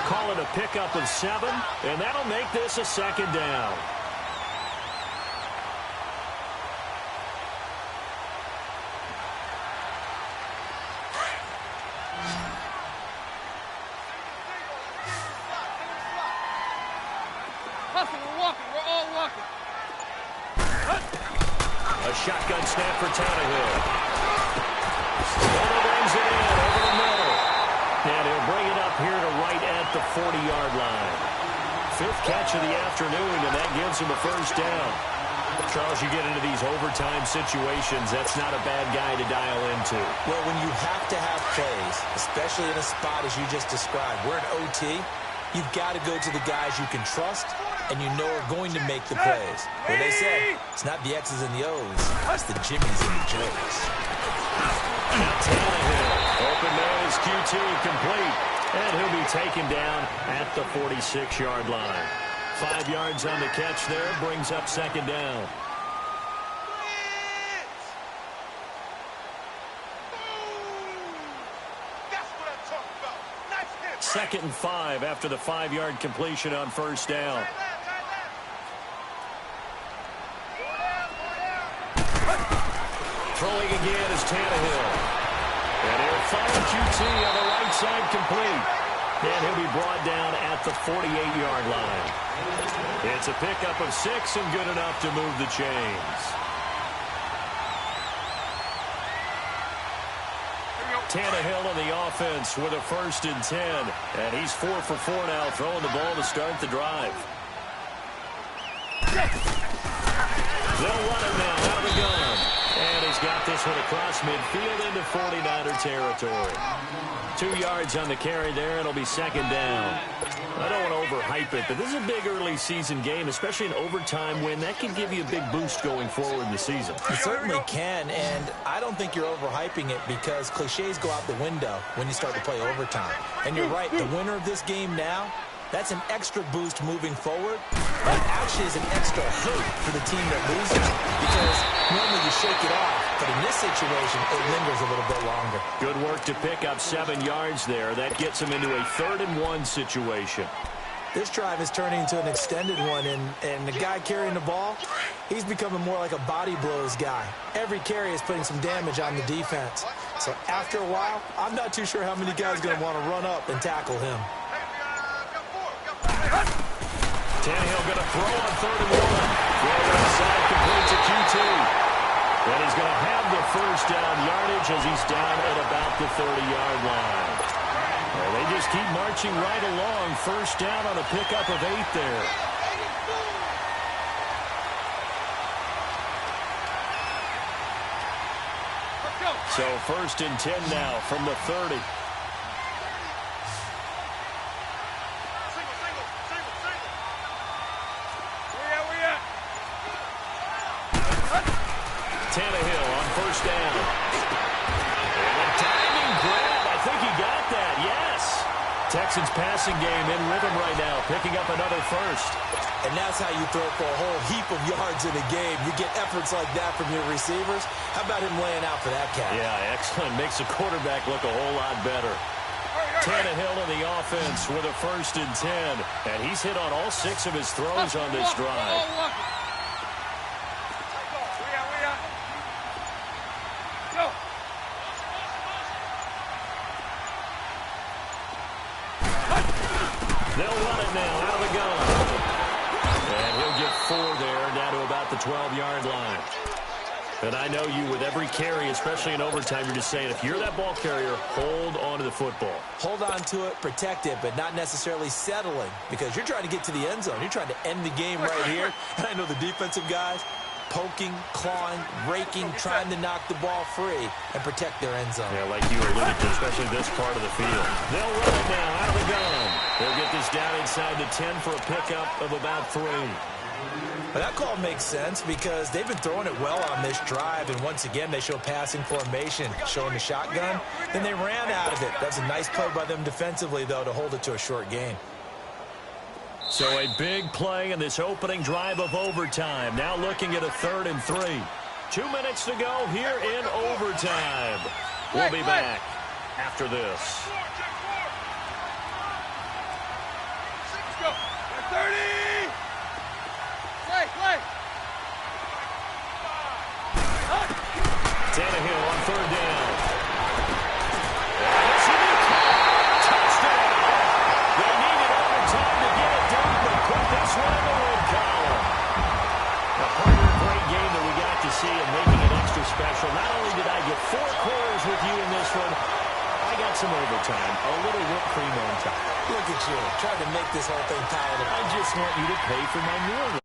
Call it a pickup of 7, and that'll make this a 2nd down. We're all walking. A shotgun snap for Tannehill. And he brings it in over the middle. And he'll bring it up here to right at the 40-yard line. 5th catch of the afternoon, and that gives him a first down. Charles, you get into these overtime situations, that's not a bad guy to dial into. Well, when you have to have plays, especially in a spot as you just described, we're in OT, you've got to go to the guys you can trust and you know are going to make the plays. Where they say, it's not the X's and the O's, it's the Jimmies and the Joes. Now Tannehill, open nose, QT complete, and he'll be taken down at the 46-yard line. 5 yards on the catch there, brings up second down. Second and 5 after the 5-yard completion on first down. Throwing again is Tannehill. And he'll find QT on the right side complete. And he'll be brought down at the 48-yard line. It's a pickup of 6 and good enough to move the chains. Tannehill on the offense with a 1st and 10. And he's 4 for 4 now, throwing the ball to start the drive. They'll run it now out of the gun. And he's got this one across midfield into 49er territory. 2 yards on the carry there. It'll be second down. I don't want to overhype it, but this is a big early season game, especially an overtime win. That can give you a big boost going forward in the season. It certainly can, and I don't think you're overhyping it because cliches go out the window when you start to play overtime. And you're right, the winner of this game now, that's an extra boost moving forward. That actually is an extra hurt for the team that loses because normally you shake it off, but in this situation, it lingers a little bit longer. Good work to pick up 7 yards there. That gets him into a 3rd and 1 situation. This drive is turning into an extended one, and the guy carrying the ball, he's becoming more like a body blows guy. Every carry is putting some damage on the defense. So after a while, I'm not too sure how many guys are going to want to run up and tackle him. Tannehill going to throw on 3rd and 1. Throw inside, complete to QT. And he's going to have the first down yardage as he's down at about the 30-yard line. Well, they just keep marching right along. First down on a pickup of 8 there. So 1st and 10 now from the 30. Tannehill on first down. And a timing grab. I think he got that, yes. Texans passing game in rhythm right now, picking up another first. And that's how you throw for a whole heap of yards in a game. You get efforts like that from your receivers. How about him laying out for that catch? Yeah, excellent. Makes the quarterback look a whole lot better. Tannehill in the offense with a 1st and 10. And he's hit on all 6 of his throws on this drive. They'll run it now out of the gun. And he'll get 4 there, down to about the 12-yard line. And I know you, with every carry, especially in overtime, you're just saying, if you're that ball carrier, hold on to the football. Hold on to it, protect it, but not necessarily settling because you're trying to get to the end zone. You're trying to end the game right here. And I know the defensive guys, poking, clawing, raking, trying to knock the ball free and protect their end zone. Yeah, like you alluded to, especially this part of the field. They'll run it now out of the gun. They'll get this down inside the 10 for a pickup of about 3. Well, that call makes sense because they've been throwing it well on this drive, and once again they show passing formation, showing the shotgun. Then they ran out of it. That's a nice play by them defensively, though, to hold it to a short gain. So a big play in this opening drive of overtime. Now looking at a 3rd and 3. 2 minutes to go here in overtime. We'll be back after this. Let's go. 30. Play. Tannehill on 3rd down. Touchdown. They needed overtime to get it done, but put this one in the win column. A great game that we got to see and making it extra special. Not only did I get 4 quarters with you in some overtime, a little whipped cream on top. Look at you, trying to make this whole thing palatable. I just want you to pay for my meal